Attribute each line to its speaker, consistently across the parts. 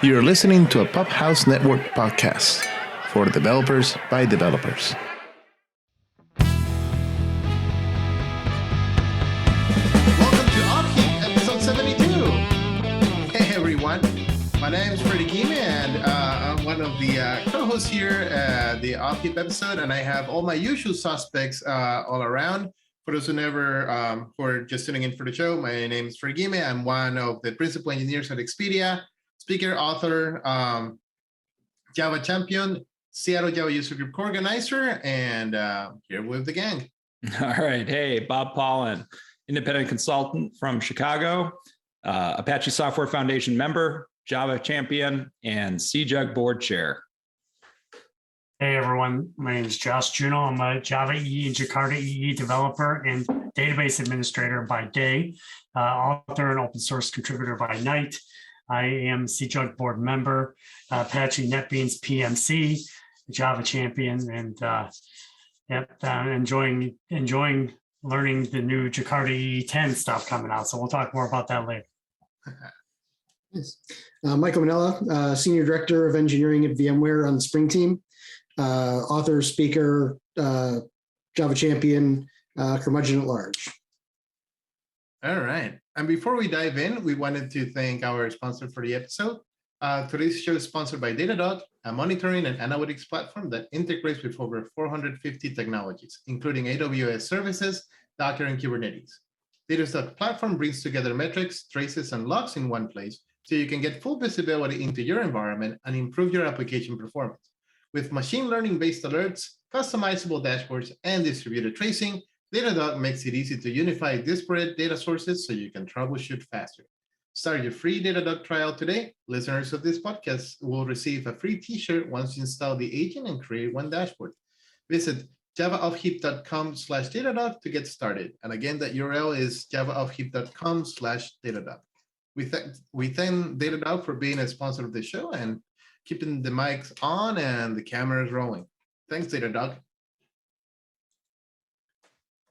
Speaker 1: You're listening to a Pop House Network podcast for developers by developers. Welcome to OffHeap, episode 72. Hey everyone, my name is Freddie Kim, and I'm one of the co-hosts here at the OffHeap episode, and I have all my usual suspects all around. For those who who are just tuning in for the show, my name is Freddie Kim. I'm one of the principal engineers at Expedia, speaker, author, Java champion, Seattle Java user group organizer, and here with the gang.
Speaker 2: All right. Hey, Bob Pollen, independent consultant from Chicago, Apache Software Foundation member, Java champion, and CJUG board chair.
Speaker 3: Hey everyone, my name is Josh Juno. I'm a Java EE and Jakarta EE developer and database administrator by day, author and open source contributor by night. I am CJUG board member, Apache Netbeans PMC, Java champion, and enjoying learning the new Jakarta EE 10 stuff coming out. So we'll talk more about that later.
Speaker 4: Yes. Michael Manella, Senior Director of Engineering at VMware on the Spring team, author, speaker, Java champion, curmudgeon at large.
Speaker 1: All right. And before we dive in, we wanted to thank our sponsor for the episode. Today's show is sponsored by Datadog, a monitoring and analytics platform that integrates with over 450 technologies, including AWS services, Docker, and Kubernetes. Datadog's platform brings together metrics, traces, and logs in one place so you can get full visibility into your environment and improve your application performance. With machine learning-based alerts, customizable dashboards, and distributed tracing, Datadog makes it easy to unify disparate data sources so you can troubleshoot faster. Start your free Datadog trial today. Listeners of this podcast will receive a free t-shirt once you install the agent and create one dashboard. Visit javaoffheap.com/Datadog to get started. And again, that URL is javaoffheap.com/Datadog. We thank Datadog for being a sponsor of the show and keeping the mics on and the cameras rolling. Thanks, Datadog.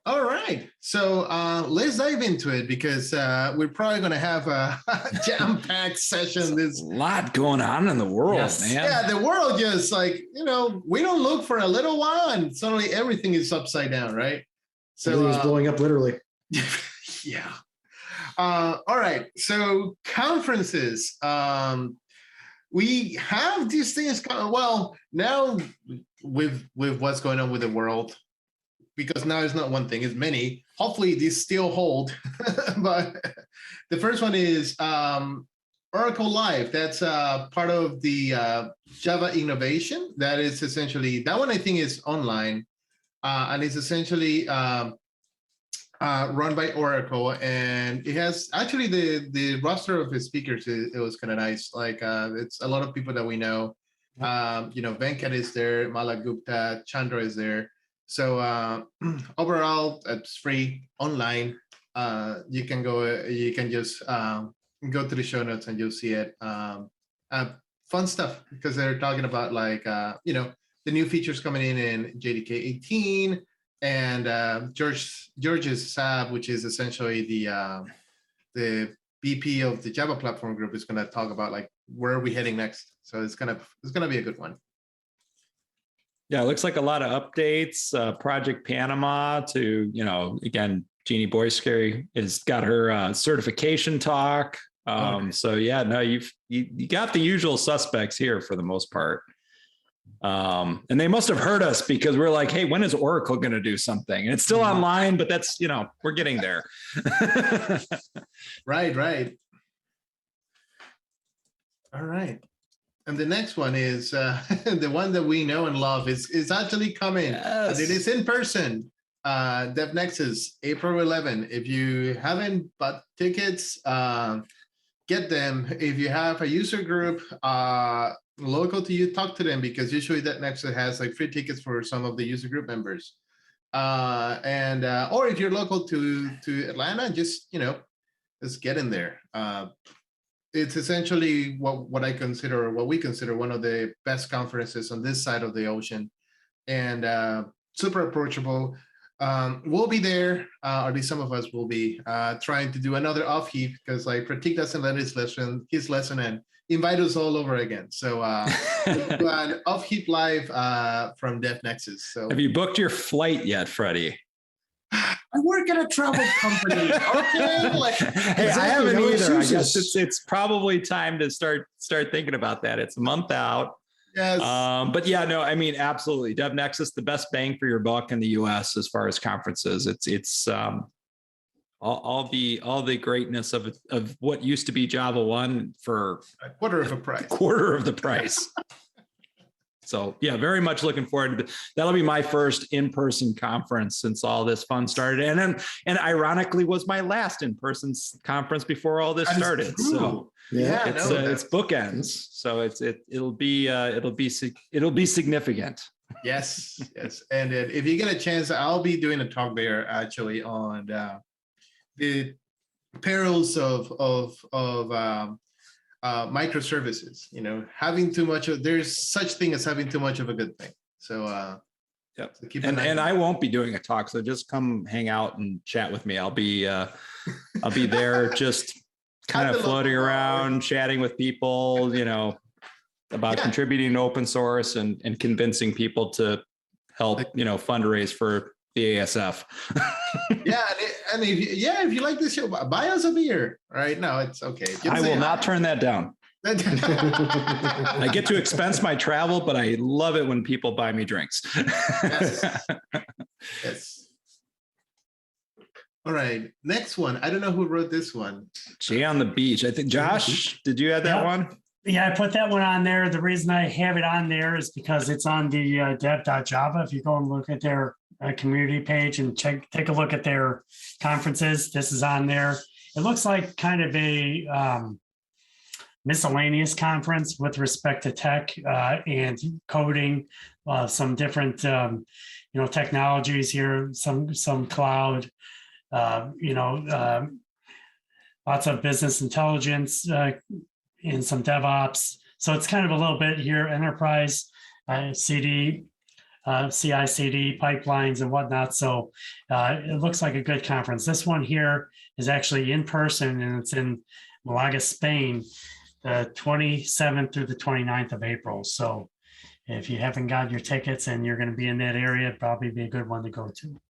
Speaker 1: All right, so let's dive into it because we're probably going to have a jam-packed session. There's
Speaker 2: a lot going on in the world, man.
Speaker 1: Yeah, the world just we don't look for a little while and suddenly everything is upside down, right?
Speaker 4: So everything's blowing up literally.
Speaker 1: Yeah. All right, so conferences. We have these things, well, now with what's going on with the world, because now it's not one thing, it's many. Hopefully these still hold. But the first one is Oracle Live. That's part of the Java innovation. That is essentially, that one I think is online. And it's essentially run by Oracle. And it has actually the roster of the speakers, it was kind of nice. Like it's a lot of people that we know. Venkat is there, Malak Gupta, Chandra is there. So overall, it's free online. You can just go to the show notes and you'll see it. Fun stuff because they're talking about the new features coming in JDK 18 and George's Saab, which is essentially the VP of the Java platform group, is going to talk about where are we heading next. So it's gonna be a good one.
Speaker 2: Yeah, it looks like a lot of updates. Project Panama to, again, Jeannie Boyskary has got her certification talk. So yeah, no, you got the usual suspects here for the most part. And they must have heard us because we're like, hey, when is Oracle going to do something? And it's still online, but that's, we're getting there.
Speaker 1: Right. All right. And the next one is the one that we know and love is actually coming. Yes. And it is in person. DevNexus, April 11. If you haven't bought tickets, get them. If you have a user group local to you, talk to them because usually DevNexus has free tickets for some of the user group members. Or if you're local to Atlanta, just get in there. It's essentially what we consider one of the best conferences on this side of the ocean, and super approachable. We'll be there, or at least some of us will be trying to do another OffHeap because Pratik doesn't let his lesson end. invite us all over again. So we'll do an OffHeap live from DevNexus. So
Speaker 2: Have you booked your flight yet, Freddie?
Speaker 1: I work at a travel company. Okay, like,
Speaker 2: Hey, I haven't either. I guess it's probably time to start thinking about that. It's a month out.
Speaker 1: yes.
Speaker 2: But yeah, no, I mean, absolutely. DevNexus, the best bang for your buck in the US as far as conferences. It's all the greatness of what used to be Java 1 for
Speaker 1: A quarter of a price.
Speaker 2: quarter of the price. So yeah, very much looking forward to that'll be my first in-person conference since all this fun started. And ironically was my last in-person conference before all this started. So
Speaker 1: yeah,
Speaker 2: it's bookends. So it'll be significant.
Speaker 1: Yes. And if you get a chance, I'll be doing a talk there actually on the perils of microservices. Having too much of there's such thing as having too much of a good thing. So
Speaker 2: yep.
Speaker 1: So keep
Speaker 2: and I won't be doing a talk, so just come hang out and chat with me. I'll be there just kind of floating around, chatting with people, about contributing to open source and convincing people to help, fundraise for the ASF. If
Speaker 1: you like this show, buy us a beer. All right, no, it's okay.
Speaker 2: I will not turn that down. I get to expense my travel, but I love it when people buy me drinks.
Speaker 1: Yes. All right, next one. I don't know who wrote this one.
Speaker 2: Jay on the beach. I think Josh, did you have that one?
Speaker 3: Yeah, I put that one on there. The reason I have it on there is because it's on the dev.java. If you go and look at their community page and take a look at their conferences, this is on there. It looks like kind of a miscellaneous conference with respect to tech and coding, some different technologies here, some cloud, lots of business intelligence and some DevOps. So it's kind of a little bit here, enterprise, CI/CD pipelines and whatnot. So it looks like a good conference. This one here is actually in person, and it's in Malaga, Spain, the 27th through the 29th of April. So if you haven't got your tickets and you're going to be in that area, it'd probably be a good one to go to.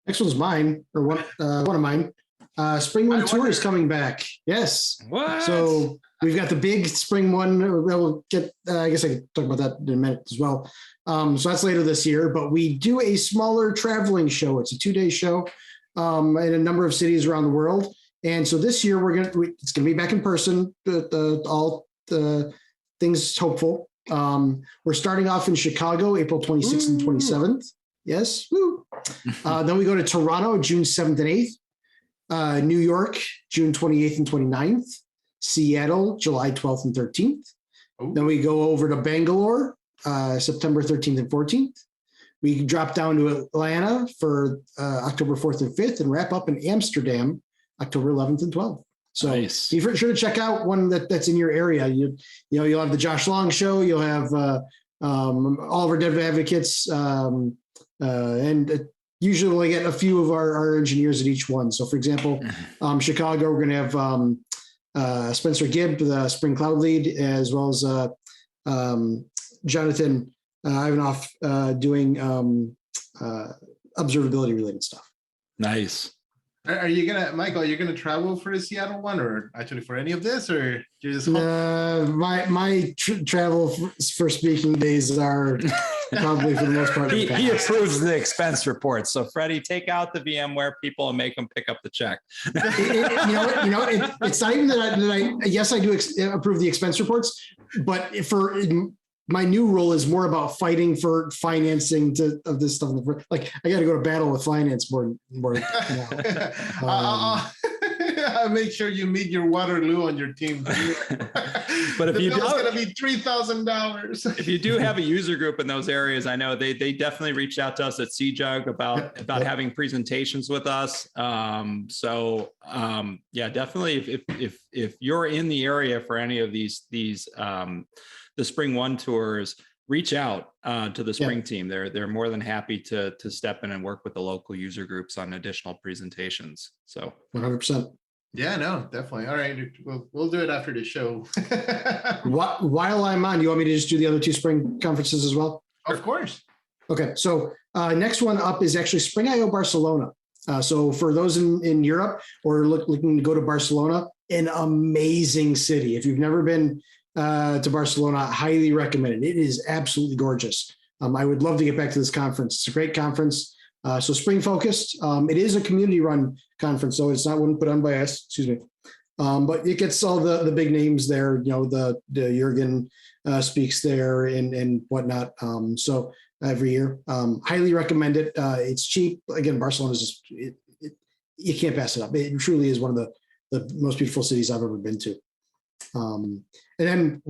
Speaker 4: Next one's mine, or one of mine. SpringOne Tour is coming back. Yes.
Speaker 2: What?
Speaker 4: So we've got the big SpringOne. We'll get. I guess I can talk about that in a minute as well. So that's later this year. But we do a smaller traveling show. It's a 2-day show in a number of cities around the world. And so this year it's gonna be back in person. All the things hopeful. We're starting off in Chicago, April 26th and 27th. Yes. Woo. Then we go to Toronto, June 7th and 8th. New York, June 28th and 29th. Seattle, July 12th and 13th.
Speaker 1: Ooh.
Speaker 4: Then we go over to Bangalore, September 13th and 14th. We drop down to Atlanta for October 4th and 5th, and wrap up in Amsterdam, October 11th and 12th. So
Speaker 2: nice.
Speaker 4: Be sure to check out one that's in your area. You'll have the Josh Long show. You'll have all of our dev advocates, and usually we'll get a few of our engineers at each one. So for example, Chicago, we're going to have Spencer Gibb, the Spring Cloud lead, as well as Jonathan Ivanoff doing observability related stuff.
Speaker 2: Nice.
Speaker 1: Are you Michael, you're gonna travel for the Seattle one, or actually for any of this, or you just
Speaker 4: my travel for speaking days are probably for the most part.
Speaker 2: He approves the expense report. So Freddie, take out the VMware people and make them pick up the check.
Speaker 4: It's not even that I yes, I do approve the expense reports, but my new role is more about fighting for financing of this stuff. Like I got to go to battle with finance more.
Speaker 1: I'll make sure you meet your Waterloo on your team.
Speaker 2: But if
Speaker 1: the bill's going to be $3,000.
Speaker 2: If you do have a user group in those areas, I know they definitely reached out to us at CJUG about having presentations with us. Definitely if you're in the area for any of these the SpringOne tours, reach out to the Spring team. They're more than happy to step in and work with the local user groups on additional presentations. So
Speaker 4: 100%.
Speaker 1: Yeah, no, definitely. All right, we'll do it after the show.
Speaker 4: While I'm on, you want me to just do the other 2 spring conferences as well?
Speaker 1: Of course.
Speaker 4: Okay, so next one up is actually Spring IO Barcelona. So for those in Europe or looking to go to Barcelona, an amazing city. If you've never been to Barcelona, I highly recommend it. It is absolutely gorgeous. I would love to get back to this conference. It's a great conference. So spring focused. It is a community run conference, so it's not one put on by us, excuse me. But it gets all the big names there, the Jurgen speaks there and whatnot. So every year, highly recommend it. It's cheap. Again, Barcelona is just, you can't pass it up. It truly is one of the most beautiful cities I've ever been to. And then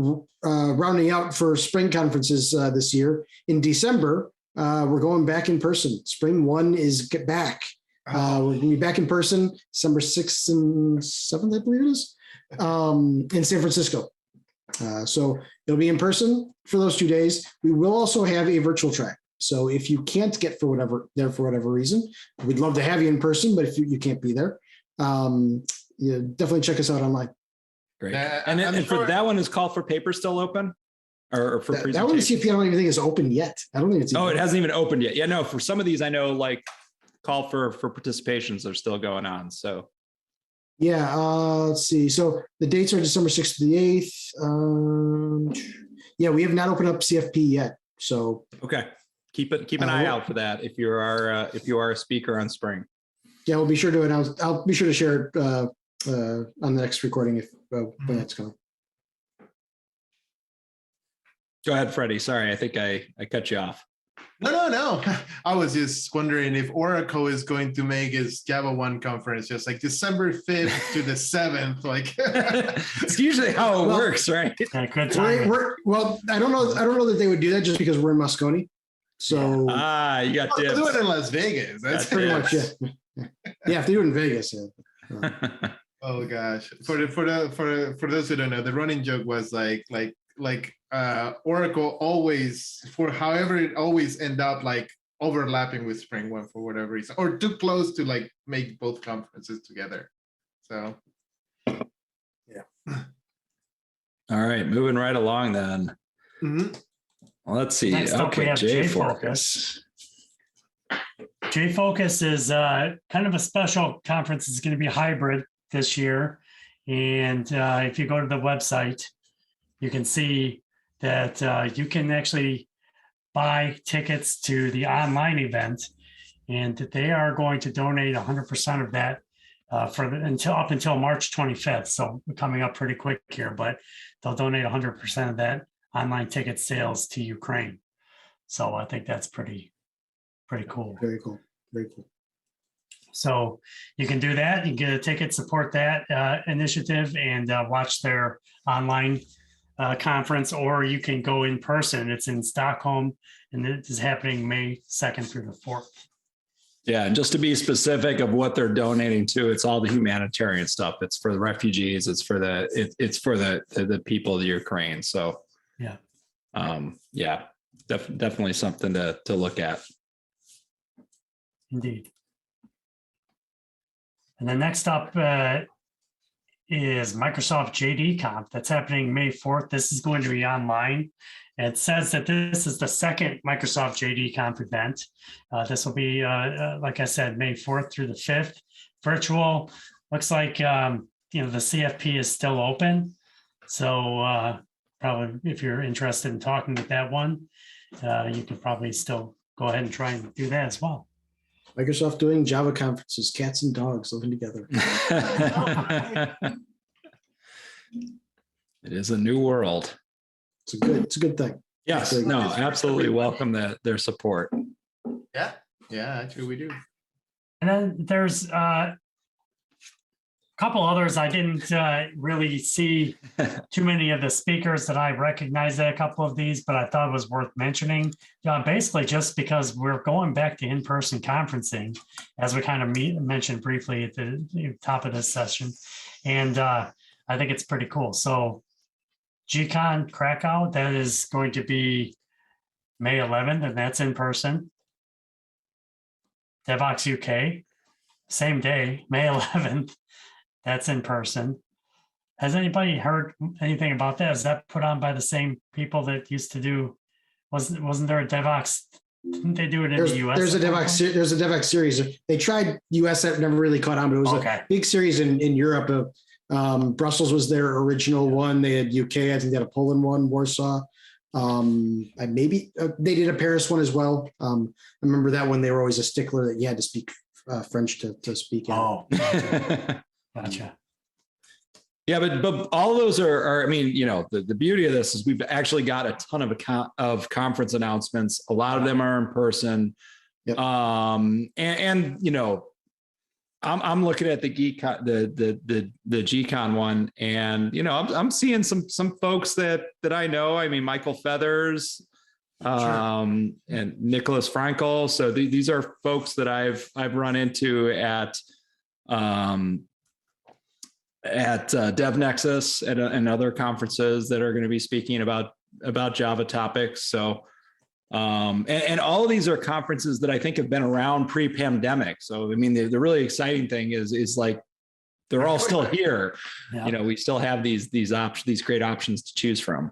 Speaker 4: rounding out for spring conferences this year in December, we're going back in person. SpringOne is back. We're going to be back in person December 6th and 7th, I believe it is, in San Francisco. So it'll be in person for those 2 days. We will also have a virtual track. So if you can't get for whatever reason, we'd love to have you in person, but if you can't be there, definitely check us out online.
Speaker 2: Great. And for that one, is Call for Paper still open? Or for
Speaker 4: that one, CFP, I don't even think is open yet. I don't think it's.
Speaker 2: Oh, it hasn't even opened yet. Yeah, no. For some of these, I know like call for participations are still going on. So.
Speaker 4: Yeah. Let's see. So the dates are December 6th to the 8th. Yeah, we have not opened up CFP yet. So.
Speaker 2: Okay. Keep an eye out for that if you are a speaker on Spring.
Speaker 4: Yeah, we'll be sure to announce. I'll be sure to share it on the next recording when that's coming.
Speaker 2: Go ahead, Freddie. Sorry, I think I cut you off.
Speaker 1: No. I was just wondering if Oracle is going to make its Java 1 conference just like December 5th to the 7th. Like
Speaker 2: it's usually how it works, right?
Speaker 3: Yeah, good time.
Speaker 4: Well, I don't know that they would do that just because we're in Moscone. So
Speaker 2: you got
Speaker 1: to do it in Las Vegas. That's
Speaker 4: pretty much it. Yeah, if they do it in Vegas, yeah.
Speaker 1: Oh gosh. For those who don't know, the running joke was like Oracle always, for however it always end up like overlapping with SpringOne for whatever reason, or too close to like make both conferences together. So yeah.
Speaker 2: All right, moving right along then.
Speaker 1: Mm-hmm.
Speaker 2: Well, let's see.
Speaker 3: Next up, we
Speaker 2: Okay,
Speaker 3: have
Speaker 2: JFocus.
Speaker 3: JFocus is kind of a special conference. It's going to be hybrid this year. And if you go to the website, you can see that you can actually buy tickets to the online event, and that they are going to donate 100% of that up until March 25th. So we're coming up pretty quick here, but they'll donate 100% of that online ticket sales to Ukraine. So I think that's pretty cool.
Speaker 4: Very cool. Very cool.
Speaker 3: So you can do that. You can get a ticket, support that initiative, and watch their online conference, or you can go in person. It's in Stockholm, and it is happening May 2nd through the 4th.
Speaker 2: Yeah, and just to be specific of what they're donating to, it's all the humanitarian stuff. It's for the refugees. It's for the people of the Ukraine. So yeah, definitely something to look at.
Speaker 3: Indeed. And then next up is Microsoft JD Conf. That's happening May 4th. This is going to be online. It says that this is the second Microsoft JD Conf event. This will be, like I said, May 4th through the 5th. Virtual. Looks like the CFP is still open. So probably if you're interested in talking with that one, you can probably still go ahead and try and do that as well.
Speaker 4: Microsoft doing Java conferences, cats and dogs living together.
Speaker 2: It is a new world.
Speaker 4: It's a good thing.
Speaker 2: Yes, no, absolutely welcome their support.
Speaker 1: Yeah, actually we do.
Speaker 3: And then there's a couple others. I didn't really see too many of the speakers that I recognized at a couple of these, but I thought it was worth mentioning. Basically, just because we're going back to in-person conferencing, as we kind of mentioned briefly at the top of this session. And I think it's pretty cool. So GCon Krakow, that is going to be May 11th, and that's in person. DevOps UK, same day, May 11th. That's in person. Has anybody heard anything about that? Is that put on by the same people that used to do? Wasn't there a DevOps? Didn't they do it in the US?
Speaker 4: There's a DevOps series. They tried US, that never really caught on, but it was a big series in Europe. Brussels was their original one. They had UK, I think they had a Poland one, Warsaw. Maybe they did a Paris one as well. I remember that one. They were always a stickler that you had to speak French to speak.
Speaker 3: Oh, gotcha.
Speaker 2: Yeah, but all of those are I mean, the beauty of this is we've actually got a ton of conference announcements. A lot of them are in person. Yep. And I'm looking at the GCon one, and I'm seeing some folks that I know. I mean, Michael Feathers, and Nicholas Frankel. So these are folks that I've run into at DevNexus and other conferences that are going to be speaking about Java topics. So, and all of these are conferences that I think have been around pre-pandemic. So, I mean, the really exciting thing is like, they're all still here. Yeah. We still have these great options to choose from.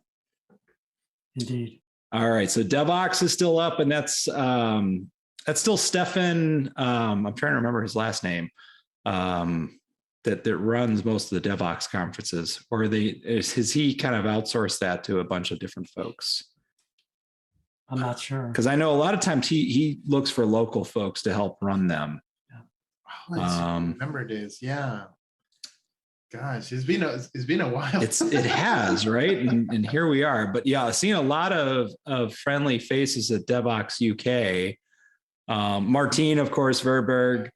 Speaker 2: Indeed. All right. So DevOps is still up, and that's still Stefan. I'm trying to remember his last name. That runs most of the DevOps conferences, or has he kind of outsourced that to a bunch of different folks?
Speaker 3: I'm not sure,
Speaker 2: because I know a lot of times he looks for local folks to help run them.
Speaker 1: Yeah. Remember days, yeah. Gosh, it's been a while.
Speaker 2: It has, right? And here we are. But yeah, I've seen a lot of friendly faces at DevOps UK. Martine, of course, Verberg.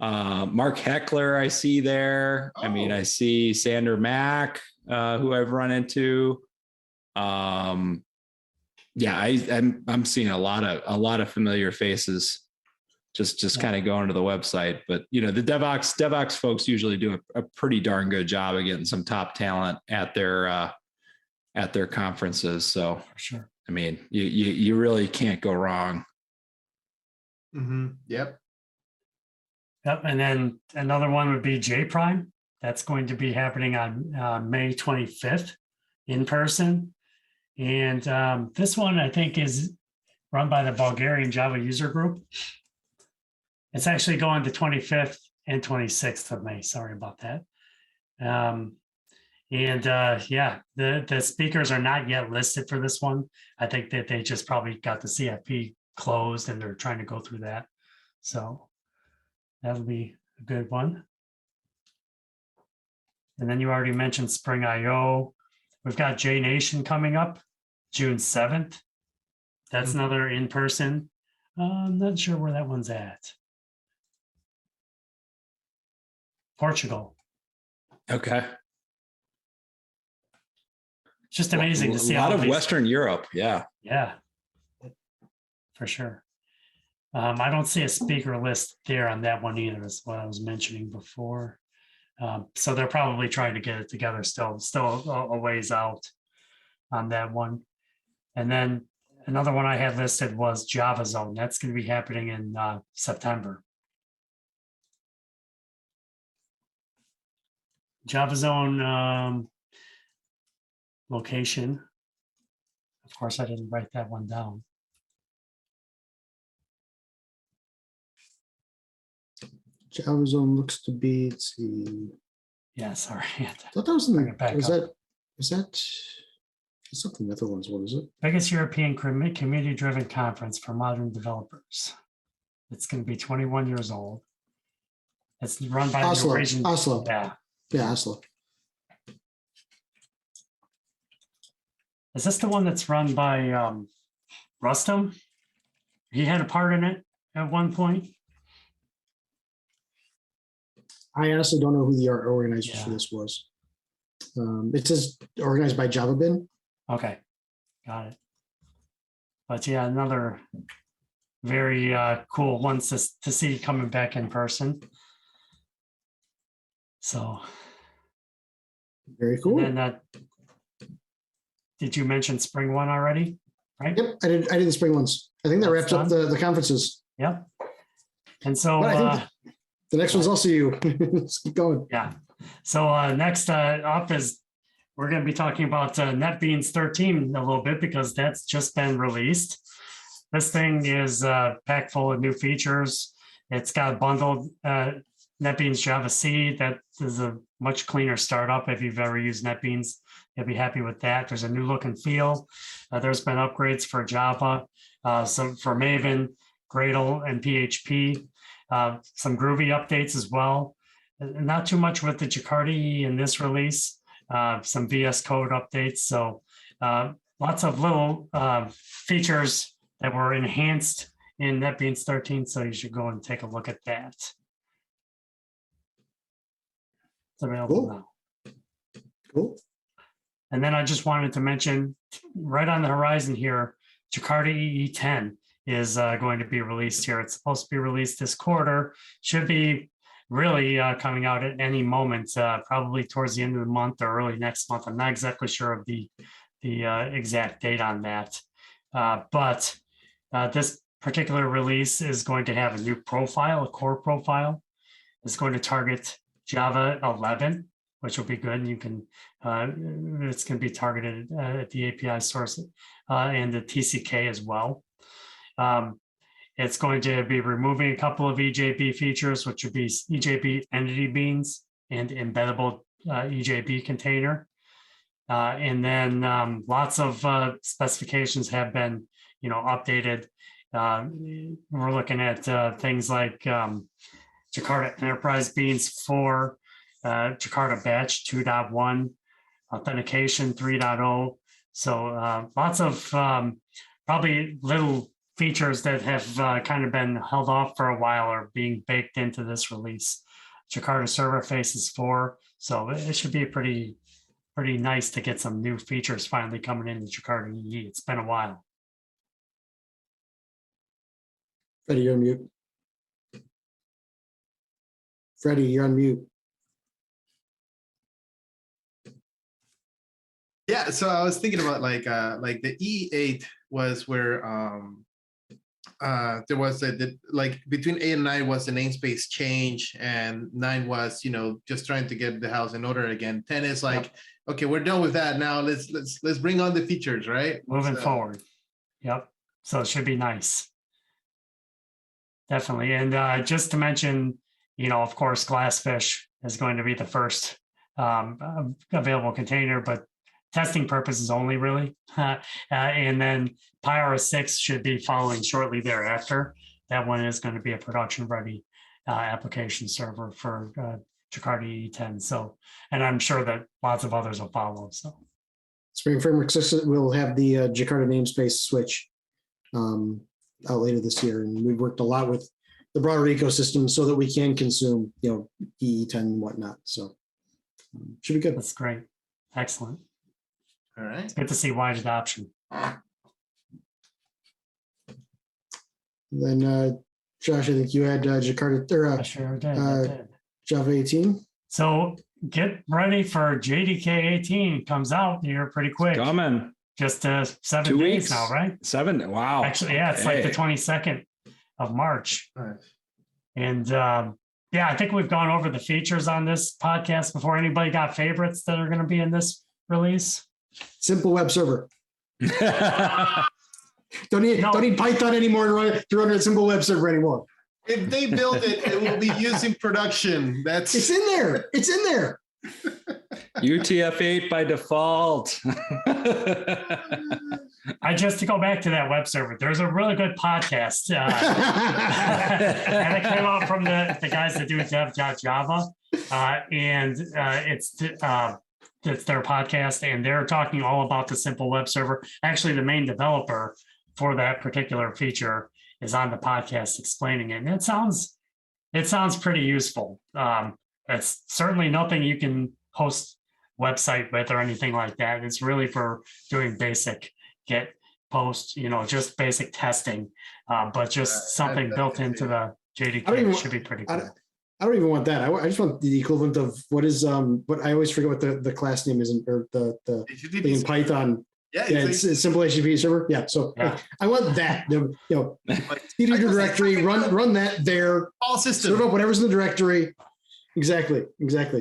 Speaker 2: Mark Heckler, I see there. Oh. I mean, I see Sander Mack, who I've run into. I'm seeing a lot of familiar faces, just kind of going to the website. But the DevOps folks usually do a pretty darn good job of getting some top talent at their conferences. So for sure, I mean, you really can't go wrong.
Speaker 1: Mm-hmm. Yep.
Speaker 3: Yep, and then another one would be J Prime. That's going to be happening on May 25th in person. And this one, I think, is run by the Bulgarian Java user group. It's actually going to 25th and 26th of May. Sorry about that. The speakers are not yet listed for this one. I think that they just probably got the CFP closed and they're trying to go through that. So that'll be a good one. And then you already mentioned Spring IO. We've got J Nation coming up June 7th. That's another in-person. I'm not sure where that one's at. Portugal.
Speaker 2: Okay.
Speaker 3: It's just amazing to see
Speaker 2: a lot of Western Europe. Yeah.
Speaker 3: Yeah, for sure. I don't see a speaker list there on that one either, is what I was mentioning before. So they're probably trying to get it together still a ways out on that one. And then another one I had listed was Java Zone. That's going to be happening in September. Java Zone location. Of course, I didn't write that one down.
Speaker 4: Java Zone looks to be, let's see.
Speaker 3: Yeah, sorry.
Speaker 4: I thought that was in the, is that something Netherlands? What is it?
Speaker 3: Biggest European community-driven conference for modern developers. It's going to be 21 years old. It's run by
Speaker 4: Oslo.
Speaker 3: Norwegian.
Speaker 4: Oslo.
Speaker 3: Yeah,
Speaker 4: Oslo.
Speaker 3: Is this the one that's run by Rustam? He had a part in it at one point.
Speaker 4: I honestly don't know who the organizer for this was. It says organized by JavaBin.
Speaker 3: Okay, got it. But yeah, another very cool ones to see coming back in person. So
Speaker 4: very cool.
Speaker 3: And then did you mention SpringOne already? Right?
Speaker 4: Yep, I did the spring ones. I think that wraps up the conferences.
Speaker 3: Yep. And so
Speaker 4: I think the next one's also you. Let's keep going.
Speaker 3: Yeah. So next up is we're going to be talking about NetBeans 13 a little bit because that's just been released. This thing is packed full of new features. It's got bundled NetBeans Java C. That is a much cleaner startup. If you've ever used NetBeans, you'll be happy with that. There's a new look and feel. There's been upgrades for Java, some for Maven, Gradle, and PHP. Some Groovy updates as well. Not too much with the Jakarta in this release. Some VS Code updates. So lots of little features that were enhanced in NetBeans 13. So you should go and take a look at that. It's available now.
Speaker 4: Cool.
Speaker 3: And then I just wanted to mention right on the horizon here, Jakarta EE10 is going to be released here. It's supposed to be released this quarter. Should be really coming out at any moment, probably towards the end of the month or early next month. I'm not exactly sure of the exact date on that. But this particular release is going to have a new profile, a core profile. It's going to target Java 11, which will be good. You can, it's going to be targeted at the API source and the TCK as well. It's going to be removing a couple of EJB features, which would be EJB entity beans and embeddable EJB container. And then lots of specifications have been, updated. We're looking at things like Jakarta Enterprise Beans 4, Jakarta Batch 2.1, Authentication 3.0. So lots of probably little features that have kind of been held off for a while are being baked into this release. Jakarta Server Faces 4. So it should be pretty nice to get some new features finally coming into Jakarta EE. It's been a while.
Speaker 4: Freddie, you're on mute. Freddie, you're on mute.
Speaker 1: Yeah, so I was thinking about like the E8 was where there was like between 8 and 9 was the namespace change, and 9 was just trying to get the house in order again. 10 is like, okay, we're done with that now. Let's bring on the features, right?
Speaker 3: Moving forward. Yep. So it should be nice. Definitely. And just to mention, of course, Glassfish is going to be the first available container, but testing purposes only, really. And then PyRS 6 should be following shortly thereafter. That one is going to be a production-ready application server for Jakarta EE10. So, and I'm sure that lots of others will follow. So,
Speaker 4: Spring Framework 6 will have the Jakarta namespace switch out later this year, and we've worked a lot with the broader ecosystem so that we can consume, EE10 and whatnot. So, should be good.
Speaker 3: That's great. Excellent.
Speaker 1: All right.
Speaker 3: It's good to see wide adoption.
Speaker 4: Then, Josh, I think you had Jakarta or
Speaker 3: I sure did.
Speaker 4: Java 18.
Speaker 3: So get ready for JDK 18. It comes out here pretty quick.
Speaker 2: Coming.
Speaker 3: Just 7
Speaker 2: 2
Speaker 3: days
Speaker 2: weeks
Speaker 3: now, right?
Speaker 2: 7. Wow.
Speaker 3: Actually, yeah, it's like the 22nd of March.
Speaker 1: Nice.
Speaker 3: And I think we've gone over the features on this podcast before. Anybody got favorites that are going to be in this release?
Speaker 4: Simple web server. Don't need Python anymore to run a simple web server anymore.
Speaker 1: If they build it, it will be used in production.
Speaker 4: It's in there. It's in there.
Speaker 2: UTF-8 by default.
Speaker 3: Just to go back to that web server, there's a really good podcast. And it came out from the guys that do dev.java. And it's their podcast, and they're talking all about the simple web server. Actually, the main developer for that particular feature is on the podcast explaining it. And it sounds pretty useful. It's certainly nothing you can host website with or anything like that. It's really for doing basic get post, just basic testing, but just something built into the JDK should be pretty good.
Speaker 4: I don't even want that. I just want the equivalent of what is what I always forget what the class name is or the thing in Python.
Speaker 1: Yeah,
Speaker 4: it's simple HTTP server. Yeah, so I want that. CD directory, run that there.
Speaker 1: All systems.
Speaker 4: Serve up whatever's in the directory. Exactly.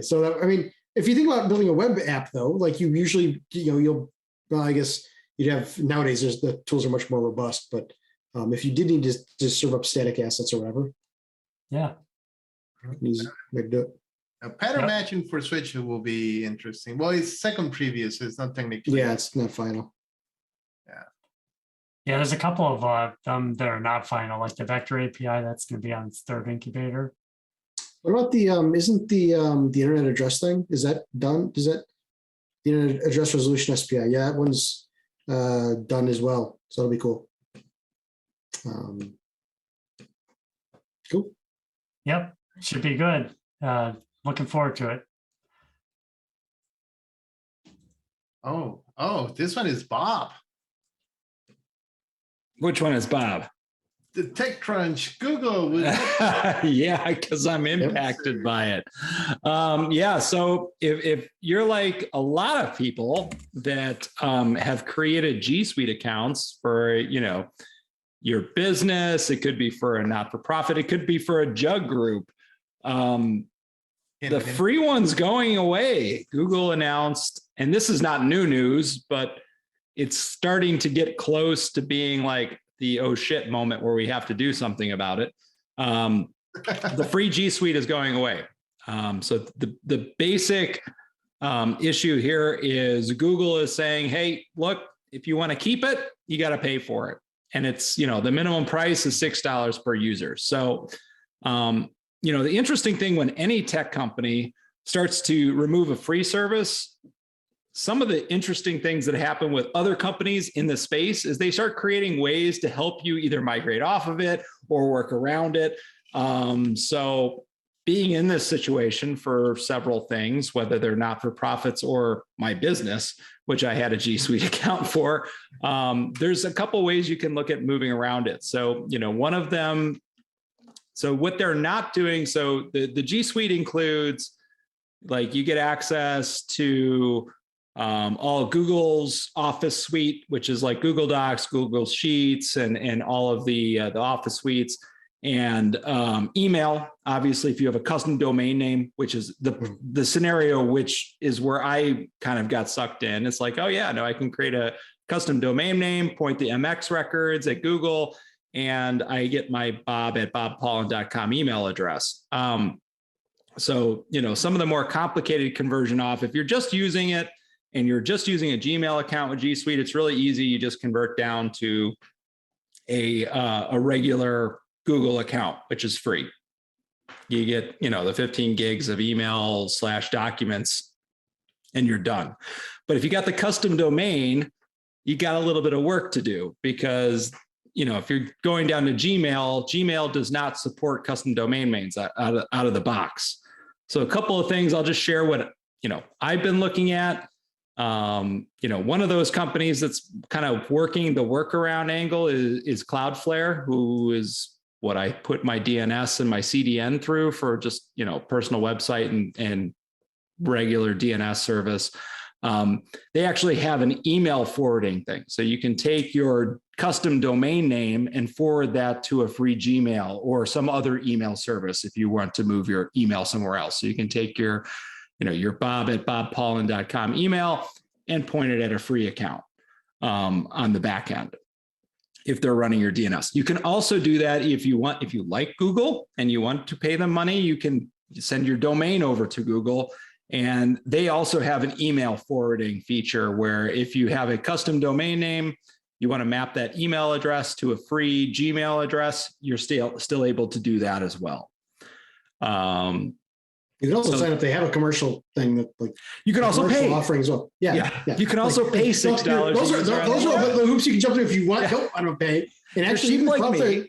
Speaker 4: So that, I mean, if you think about building a web app, though, like you usually, well, I guess you'd have nowadays. The tools are much more robust, but if you did need to just serve up static assets or whatever,
Speaker 3: Yeah.
Speaker 4: easy way to do it.
Speaker 1: Now, pattern
Speaker 3: Yep.
Speaker 1: matching for Switch will be interesting. Well, it's second preview, so it's not technically.
Speaker 4: Yeah, it's not final.
Speaker 3: Yeah, there's a couple of them that are not final, like the vector API that's going to be on its third incubator.
Speaker 4: What about the isn't the internet address thing? Is that done? Is that the internet address resolution SPI? Yeah, that one's done as well. So that'll be cool. Cool.
Speaker 3: Yep, should be good. Looking forward to it.
Speaker 1: Oh, this one is Bob.
Speaker 2: Which one is Bob?
Speaker 1: The TechCrunch, Google.
Speaker 2: Yeah, because I'm impacted by it. Yeah, so if you're like a lot of people that have created G Suite accounts for, your business, it could be for a not-for-profit, it could be for a jug group. The free one's going away. Google announced, and this is not new news, but it's starting to get close to being like the oh shit moment where we have to do something about it. The free G Suite is going away. So the basic issue here is Google is saying, hey, look, if you want to keep it, you got to pay for it. And it's, the minimum price is $6 per user. So, the interesting thing when any tech company starts to remove a free service, some of the interesting things that happen with other companies in the space is they start creating ways to help you either migrate off of it or work around it. So being in this situation for several things, whether they're not-for-profits or my business, which I had a G Suite account for, there's a couple ways you can look at moving around it. So, one of them, so what they're not doing, so the G Suite includes, like, you get access to all of Google's Office suite, which is like Google Docs, Google Sheets, and all of the Office suites, and email. Obviously, if you have a custom domain name, which is the scenario, which is where I kind of got sucked in. It's like, oh yeah, no, I can create a custom domain name, point the MX records at Google, and I get my bob@bobpaulin.com email address. So, some of the more complicated conversion off, if you're just using it and you're just using a Gmail account with G Suite, it's really easy. You just convert down to a regular Google account, which is free. You get, the 15 gigs of email / documents, and you're done. But if you got the custom domain, you got a little bit of work to do, because if you're going down to Gmail does not support custom domain names out of the box. So a couple of things I'll just share what, I've been looking at. One of those companies that's kind of working the workaround angle is Cloudflare, who is what I put my DNS and my CDN through for just, personal website and regular DNS service. They actually have an email forwarding thing. So you can take your custom domain name and forward that to a free Gmail or some other email service if you want to move your email somewhere else. So you can take your bob@bobpaulin.com email and point it at a free account on the back end if they're running your DNS. You can also do that if you like Google and you want to pay them money, you can send your domain over to Google. And they also have an email forwarding feature where if you have a custom domain name, you want to map that email address to a free Gmail address, you're still able to do that as well.
Speaker 4: You can also sign up. They have a commercial thing that, like,
Speaker 2: you can also pay
Speaker 4: offerings. Well, yeah.
Speaker 2: You can also pay $6.
Speaker 4: Those are the hoops you can jump through if you want.
Speaker 2: Yeah.
Speaker 4: Nope, I don't pay. And actually, even
Speaker 2: like
Speaker 4: me.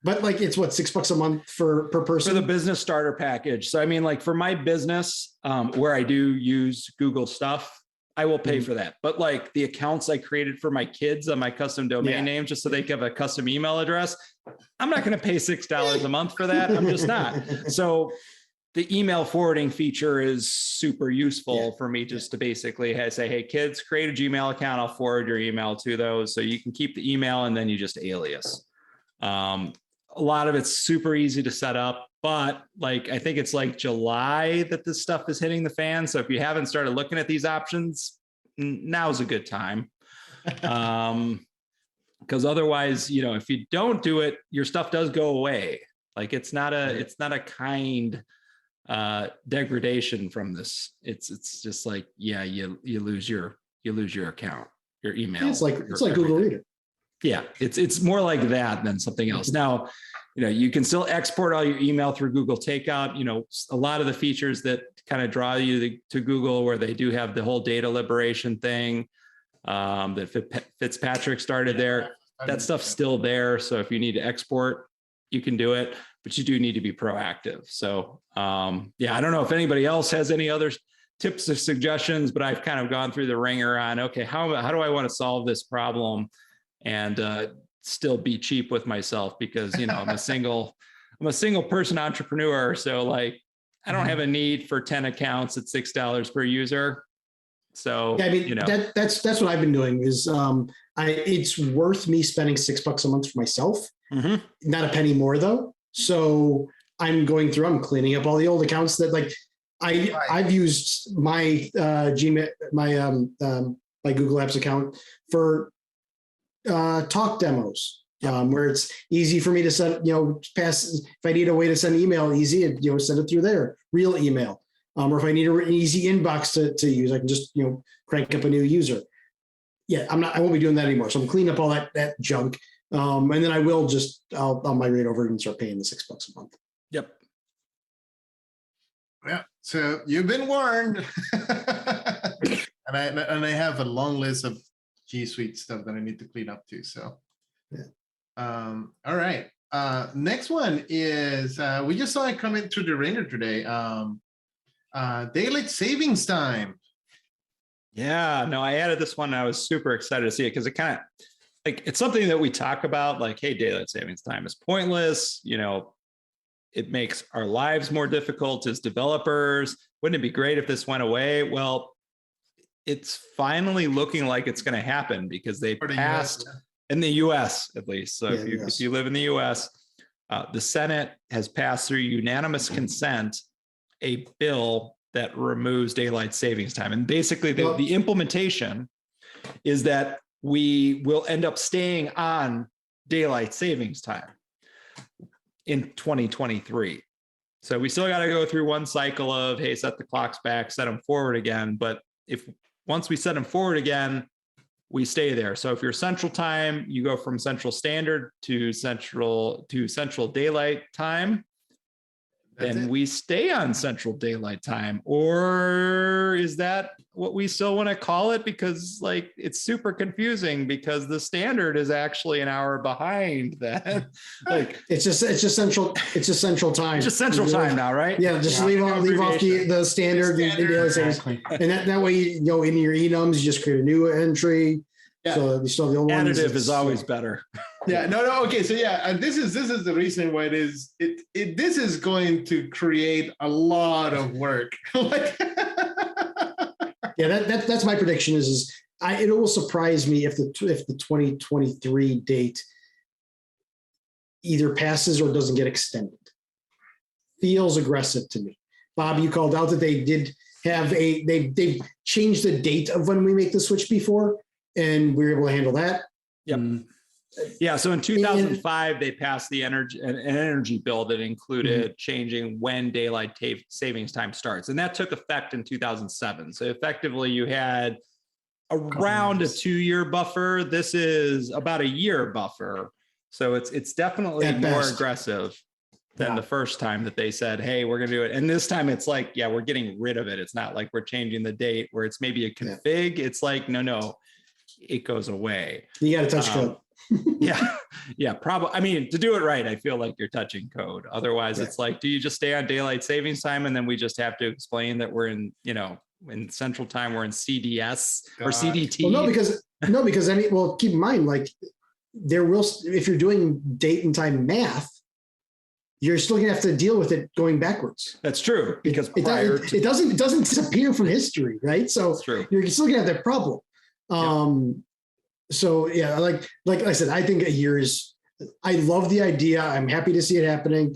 Speaker 4: But like, it's what, $6 a month per person
Speaker 2: for the business starter package. So I mean, like for my business, where I do use Google stuff, I will pay for that. But like the accounts I created for my kids on my custom domain name, just so they can have a custom email address, I'm not going to pay $6 a month for that. I'm just not. So the email forwarding feature is super useful for me, just to basically say, hey, kids, create a Gmail account. I'll forward your email to those. So you can keep the email and then you just alias. A lot of it's super easy to set up. But like, I think it's like July that this stuff is hitting the fan. So if you haven't started looking at these options, now's a good time. Because otherwise, you know, if you don't do it, your stuff does go away. Like it's not a kind degradation from this. It's just like, yeah, you lose your account, your email.
Speaker 4: It's like Google Reader.
Speaker 2: Yeah, it's more like that than something else. Now, you know, you can still export all your email through Google Takeout. You know, a lot of the features that kind of draw you to Google, where they do have the whole data liberation thing that Fitzpatrick started there. That stuff's still there. So if you need to export, you can do it, but you do need to be proactive. So yeah, I don't know if anybody else has any other tips or suggestions, but I've kind of gone through the ringer on, okay, how do I want to solve this problem and still be cheap with myself, because, you know, I'm a single person entrepreneur. So like, I don't have a need for 10 accounts at $6 per user. So,
Speaker 4: yeah, I mean,
Speaker 2: you know,
Speaker 4: that's what I've been doing is it's worth me spending $6 a month for myself. Not a penny more though. So I'm cleaning up all the old accounts that like I've used my Gmail, my Google Apps account for talk demos, where it's easy for me to send, you know, if I need a way to send email easy, you know, send it through there, real email. Or if I need an easy inbox to use, I can just, you know, crank up a new user. Yeah, I won't be doing that anymore. So I'm cleaning up all that junk. And then I'll migrate over and start paying the $6 a month.
Speaker 2: Yep.
Speaker 1: Yeah. So you've been warned. and I have a long list of G Suite stuff that I need to clean up too. So yeah. All right. Next one is we just saw it coming through the ringer today. Daylight savings time.
Speaker 2: Yeah, no, I added this one. And I was super excited to see it because it kind of like, it's something that we talk about like, hey, daylight savings time is pointless. You know, it makes our lives more difficult as developers. Wouldn't it be great if this went away? Well, it's finally looking like it's going to happen because they passed in the US at least. So if you live in the US, the Senate has passed through unanimous consent a bill that removes daylight savings time. And basically the implementation is that we will end up staying on daylight savings time in 2023. So we still got to go through one cycle of, hey, set the clocks back, set them forward again. But once we set them forward again, we stay there. So if you're Central Time, you go from Central Standard to Central Daylight Time. Then we stay on Central Daylight Time. Or is that what we still want to call it? Because like it's super confusing because the standard is actually an hour behind that. Like
Speaker 4: it's just central time.
Speaker 2: It's just Central Time now, right?
Speaker 4: Yeah, just leave off the standard.
Speaker 3: Exactly.
Speaker 4: And that way, you know, in your enums, you just create a new entry. Yeah. So you still have the old ones.
Speaker 2: Additive is always better.
Speaker 1: Yeah, no. Okay, so yeah, and this is the reason why this is going to create a lot of work.
Speaker 4: Yeah, that's my prediction. It will surprise me if the 2023 date either passes or doesn't get extended. Feels aggressive to me. Bob, you called out that they did have they've changed the date of when we make the switch before, and we were able to handle that.
Speaker 2: Yep. Yeah. So in 2005, they passed an energy bill that included changing when daylight savings time starts. And that took effect in 2007. So effectively you had around a 2-year buffer. This is about a year buffer. So it's definitely more aggressive than the first time that they said, hey, we're going to do it. And this time it's like, yeah, we're getting rid of it. It's not like we're changing the date where it's maybe a config. It's like, no, it goes away.
Speaker 4: You got to touch code.
Speaker 2: Yeah, probably. I mean, to do it right, I feel like you're touching code. Otherwise, it's like, do you just stay on daylight savings time and then we just have to explain that we're in Central Time, we're in CDS or CDT?
Speaker 4: Well, because keep in mind, like if you're doing date and time math, you're still gonna have to deal with it going backwards.
Speaker 2: That's true because
Speaker 4: it doesn't disappear from history, right? So you're still gonna have that problem. So yeah, like I said, I think a year is. I love the idea. I'm happy to see it happening.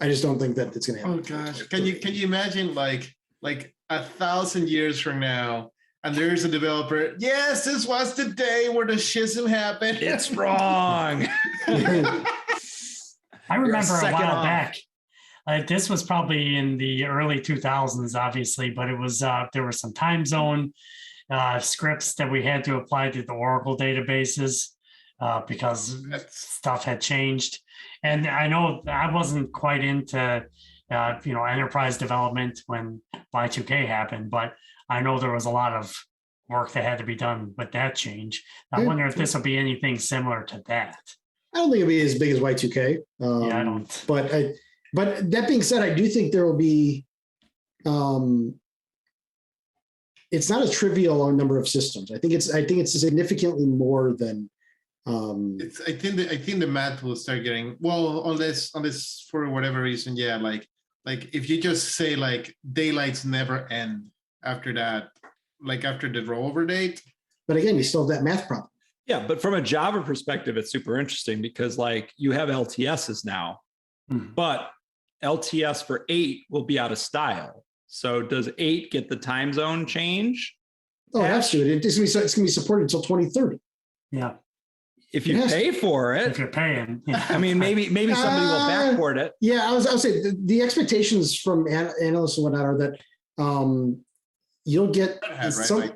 Speaker 4: I just don't think that it's going to happen.
Speaker 1: Oh gosh, can you imagine like 1,000 years from now, and there's a developer? Yes, this was the day where the schism happened.
Speaker 2: It's wrong.
Speaker 3: I remember a
Speaker 2: second
Speaker 3: while
Speaker 2: off.
Speaker 3: back. This was probably in the early 2000s, obviously, but it was there were some time zone scripts that we had to apply to the Oracle databases because stuff had changed. And I know I wasn't quite into enterprise development when Y2K happened, but I know there was a lot of work that had to be done with that change. I wonder if this will be anything similar to that.
Speaker 4: I don't think it'll be as big as Y2K.
Speaker 3: Yeah, I don't.
Speaker 4: But that being said, I do think there will be. It's not a trivial number of systems. I think it's significantly more than.
Speaker 1: I think the math will start getting unless for whatever reason, yeah, like if you just say like daylights never end after that, like after the rollover date.
Speaker 4: But again, you still have that math problem.
Speaker 2: Yeah, but from a Java perspective, it's super interesting because like you have LTSs now, but LTS for 8 will be out of style. So does 8 get the time zone change?
Speaker 4: Oh, it has to. It's going to be supported until 2030.
Speaker 3: Yeah.
Speaker 2: If you pay for it,
Speaker 3: If you're paying.
Speaker 2: I mean, maybe somebody will backport it.
Speaker 4: Yeah, I was say the expectations from analysts and whatnot are that you'll get some.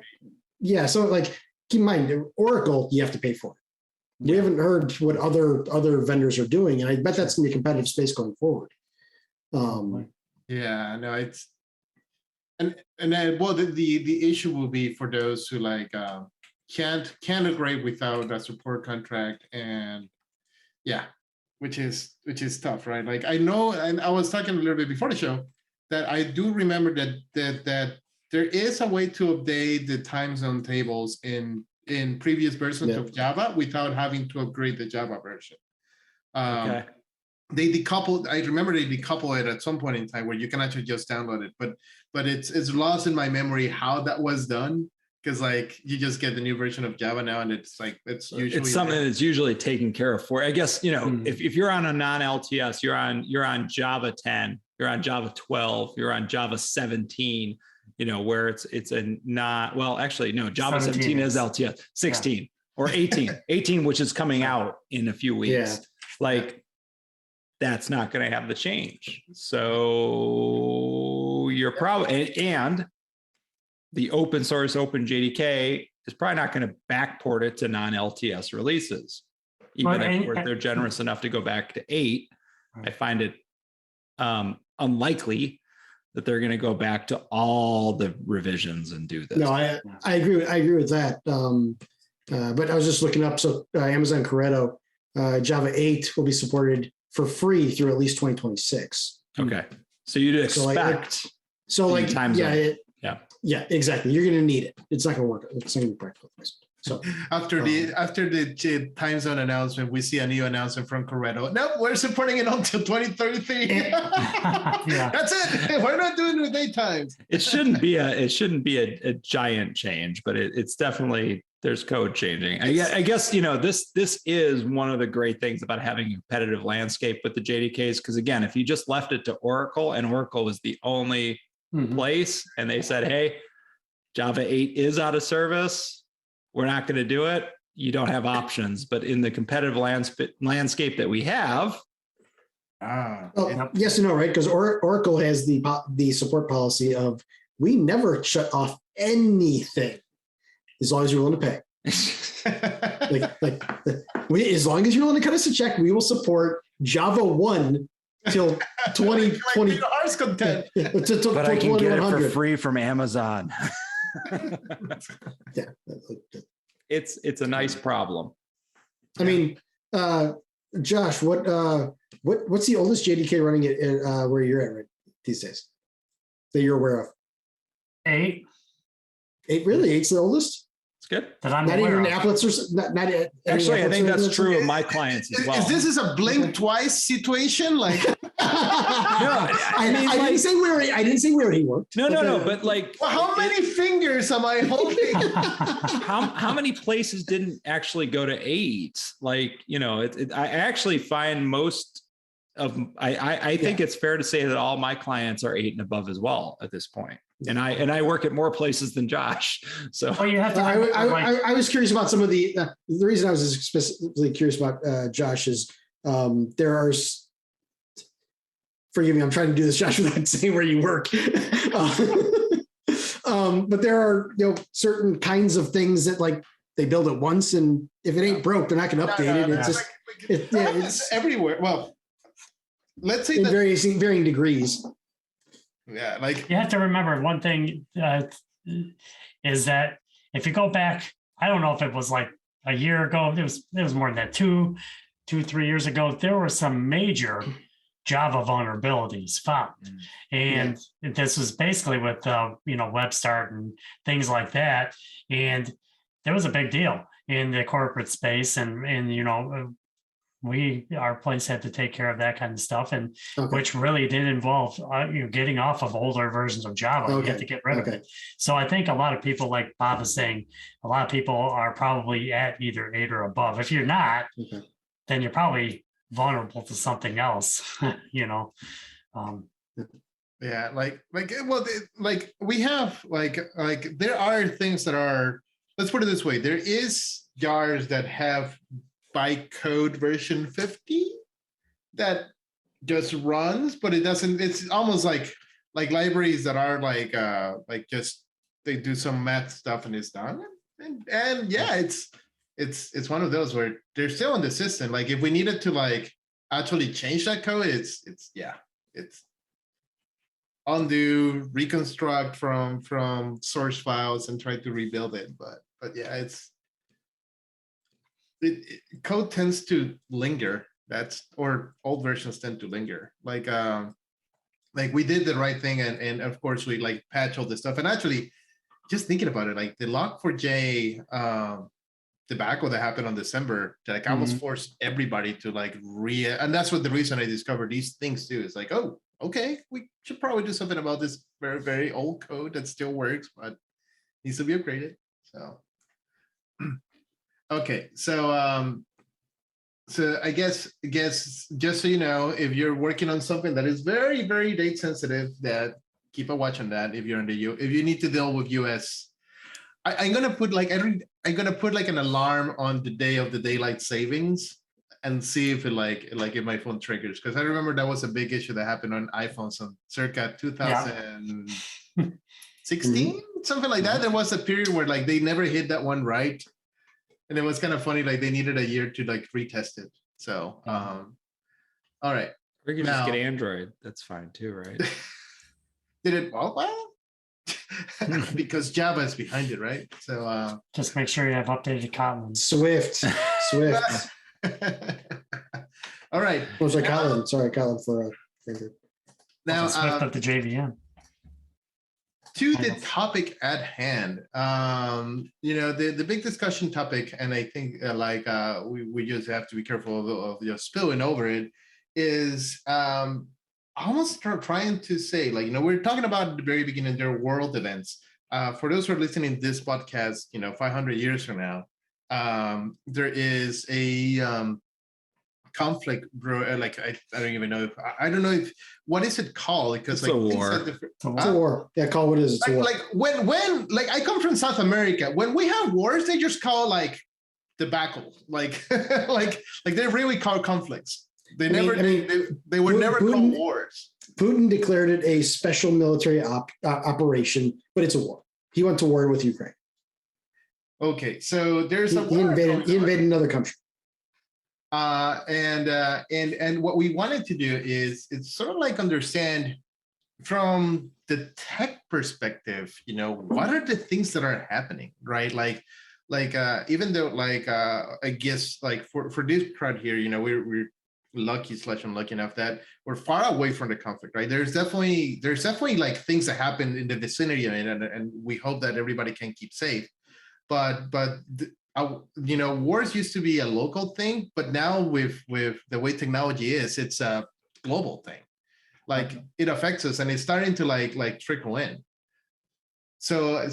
Speaker 4: Yeah, so like keep in mind, Oracle, you have to pay for it. We haven't heard what other vendors are doing, and I bet that's going to be a competitive space going forward.
Speaker 1: Yeah, no, it's and then, well, the issue will be for those who like can't upgrade without a support contract, and yeah, which is tough, right? Like I know, and I was talking a little bit before the show that I do remember that there is a way to update the time zone tables in previous versions of Java without having to upgrade the Java version.
Speaker 2: Okay.
Speaker 1: They decoupled. I remember they decoupled it at some point in time where you can actually just download it, but it's lost in my memory how that was done, because like you just get the new version of Java now, and it's like it's
Speaker 2: something that's usually taken care of for. I guess if you're on a non-LTS, you're on Java 10, you're on Java 12, you're on Java 17. Where it's a not, well, actually, no, Java 17 is LTS, 16 or 18, which is coming out in a few weeks.
Speaker 4: Yeah.
Speaker 2: Like that's not going to have the change. So you're probably, and the open source OpenJDK is probably not going to backport it to non-LTS releases. Even if they're generous enough to go back to 8, I find it unlikely that they're going to go back to all the revisions and do this.
Speaker 4: No, I agree. I agree with that. But I was just looking up. So Amazon Corretto, Java 8 will be supported for free through at least 2026.
Speaker 2: Okay, so you'd expect.
Speaker 4: Time zone. Yeah, exactly. You're going to need it. It's not going to work. It's not going to be practical. So
Speaker 1: after the time zone announcement, we see a new announcement from Corretto. No, we're supporting it until 2033. That's it. We're not doing the daytimes.
Speaker 2: It shouldn't be a giant change, but it's definitely, there's code changing. I guess this is one of the great things about having a competitive landscape with the JDKs, because again, if you just left it to Oracle and Oracle was the only place, and they said, hey, Java 8 is out of service, we're not going to do it, you don't have options. But in the competitive landscape that we have.
Speaker 4: Yes and no, right? Because Oracle has the support policy of we never shut off anything as long as you're willing to pay. As long as you're willing to cut us a check, we will support Java 1 till 2020.
Speaker 2: But I can get it for free from Amazon.
Speaker 4: Yeah,
Speaker 2: it's a nice problem.
Speaker 4: I mean, Josh, what's the oldest JDK running at where you're at right these days that you're aware of?
Speaker 3: 8.
Speaker 4: 8, really? 8's the oldest?
Speaker 2: It's good.
Speaker 3: That I'm
Speaker 4: not
Speaker 3: aware
Speaker 4: even
Speaker 3: of.
Speaker 4: applets or not
Speaker 2: Actually, I think that's true of my clients as well.
Speaker 1: Is this a blink twice situation? Like,
Speaker 4: I didn't say where he worked.
Speaker 2: No. But like,
Speaker 1: well, how many fingers am I holding?
Speaker 2: how many places didn't actually go to 8? Like, I actually find most I think it's fair to say that all my clients are 8 and above as well at this point. And I work at more places than Josh. So
Speaker 3: Well, you have to.
Speaker 4: I was curious about some of the reason I was specifically curious about Josh is there are. Forgive me, I'm trying to do this, Josh, without saying where you work. But there are certain kinds of things that like they build it once, and if it ain't broke, they're not going to update it. It's just
Speaker 1: it's everywhere. Well, let's say
Speaker 4: in
Speaker 1: that
Speaker 4: varying degrees.
Speaker 1: Yeah, like
Speaker 3: you have to remember one thing is that if you go back, I don't know if it was like a year ago, it was more than that, 3 years ago, there were some major Java vulnerabilities found. And this was basically with web start and things like that. And there was a big deal in the corporate space, and our place had to take care of that kind of stuff, and which really did involve getting off of older versions of Java. You have to get rid of it. So I think a lot of people, like Bob is saying, a lot of people are probably at either 8 or above. If you're not, then you're probably vulnerable to something else.
Speaker 1: yeah, we have there are things that are, let's put it this way, there is jars that have bytecode version 50 that just runs, but it doesn't, it's almost like libraries that are just they do some math stuff and it's done. And yeah, it's one of those where they're still in the system. Like if we needed to actually change that code, it's undo, reconstruct from source files and try to rebuild it. But yeah, code tends to linger. Or old versions tend to linger. Like we did the right thing, and of course we patch all this stuff. And actually, just thinking about it, the Log4j debacle that happened on December, that almost forced everybody to and that's what the reason I discovered these things too. Is oh, okay, we should probably do something about this very, very old code that still works, but needs to be upgraded. So okay, so I guess just so you know, if you're working on something that is very, very date sensitive, that keep a watch on that. If you're in the if you need to deal with US, I'm gonna put an alarm on the day of the daylight savings and see if it if my phone triggers, because I remember that was a big issue that happened on iPhones on circa 2016, something like that. There was a period where they never hit that one right. And it was kind of funny, they needed a year to retest it. So, all right.
Speaker 2: Or you can just get Android. That's fine too, right?
Speaker 1: Did it? Well, because Java is behind it, right? So
Speaker 3: just make sure you have updated Kotlin.
Speaker 4: Swift.
Speaker 1: All right.
Speaker 4: What was Kotlin? Sorry, Kotlin for a finger.
Speaker 3: Now, Swift at the JVM.
Speaker 1: To the topic at hand, the big discussion topic, and I think we just have to be careful of spilling over it, is almost trying to say, we're talking about at the very beginning, there are world events. For those who are listening to this podcast, 500 years from now, there is a conflict, bro. I don't even know what is it called, because
Speaker 2: it's a war.
Speaker 4: It's a war. Yeah, call what is it?
Speaker 1: When I come from South America, when we have wars, they just call debacle. They really call conflicts. They would never call wars.
Speaker 4: Putin declared it a special military operation, but it's a war. He went to war with Ukraine.
Speaker 1: Okay, so there's
Speaker 4: he invaded another country.
Speaker 1: And what we wanted to do is it's sort of understand from the tech perspective, what are the things that are happening, right? Even though I guess for this crowd here, we're lucky/unlucky enough that we're far away from the conflict, right? There's definitely things that happen in the vicinity of it, and we hope that everybody can keep safe. But wars used to be a local thing, but now with the way technology is, it's a global thing. It affects us, and it's starting to trickle in. So I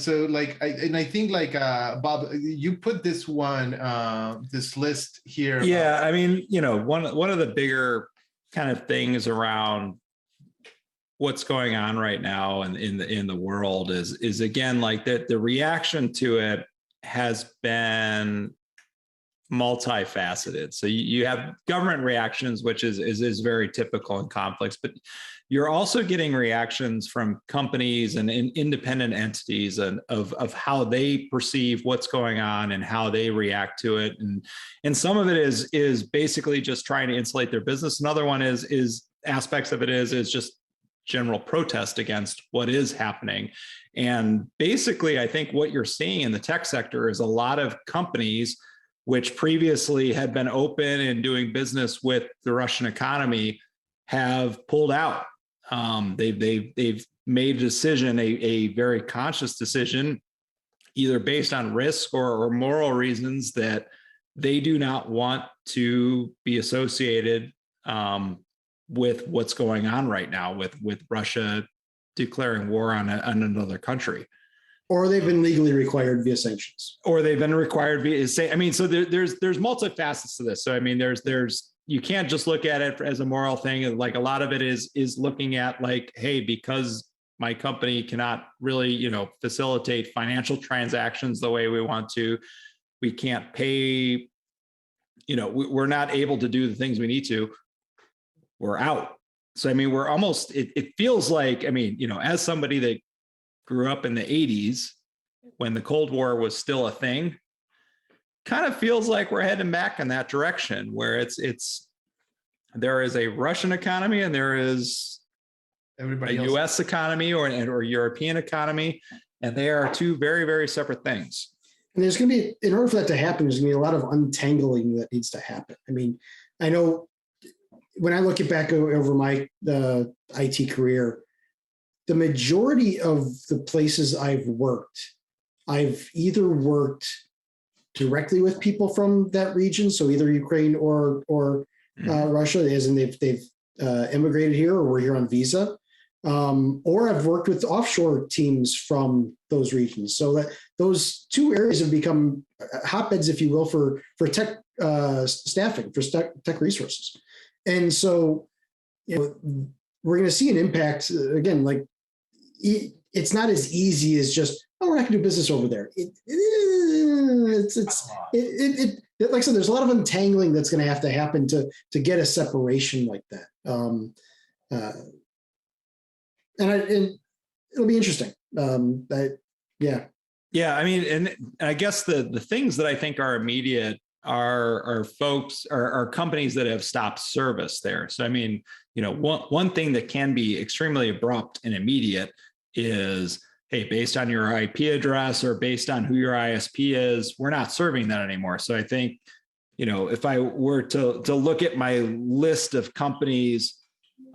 Speaker 1: think Bob, you put this one this list here.
Speaker 2: Yeah, I mean, one of the bigger kind of things around what's going on right now and in the world is again, like the reaction to it has been multifaceted. So you have government reactions, which is very typical in conflicts, but you're also getting reactions from companies and independent entities and of how they perceive what's going on and how they react to it. And some of it is basically just trying to insulate their business. Another one is aspects of it is just general protest against what is happening. And basically, I think what you're seeing in the tech sector is a lot of companies which previously had been open and doing business with the Russian economy have pulled out. They've made a decision, a very conscious decision, either based on risk or moral reasons, that they do not want to be associated with what's going on right now with Russia declaring war on another country.
Speaker 4: Or they've been legally required via sanctions.
Speaker 2: Or they've been required via say. I mean, so there's multifacets to this. So I mean, there's you can't just look at it as a moral thing. Like a lot of it is looking at like, hey, because my company cannot really, facilitate financial transactions the way we want to, we can't pay, we're not able to do the things we need to, we're out. So I mean, we're almost, it feels like, I mean, as somebody that grew up in the 80s when the Cold War was still a thing, kind of feels like we're heading back in that direction where there is a Russian economy and there is everybody a US economy or European economy, and they are two very, very separate things.
Speaker 4: And there's going to be, in order for that to happen, there's going to be a lot of untangling that needs to happen. I mean, I know when I look back over my IT career, the majority of the places I've worked, I've either worked directly with people from that region, so either Ukraine or Russia, as in they've immigrated here or were here on visa, or I've worked with offshore teams from those regions. So that those two areas have become hotbeds, if you will, for tech staffing, for tech resources. And so, we're going to see an impact again. Like it's not as easy as just, we're not going to do business over there. Like I said, there's a lot of untangling that's going to have to happen to get a separation like that. And it'll be interesting.
Speaker 2: Yeah. I mean, and I guess the things that I think are immediate are folks are companies that have stopped service there. So, I mean, one thing that can be extremely abrupt and immediate is, hey, based on your IP address or based on who your ISP is, we're not serving that anymore. So I think, if I were to look at my list of companies,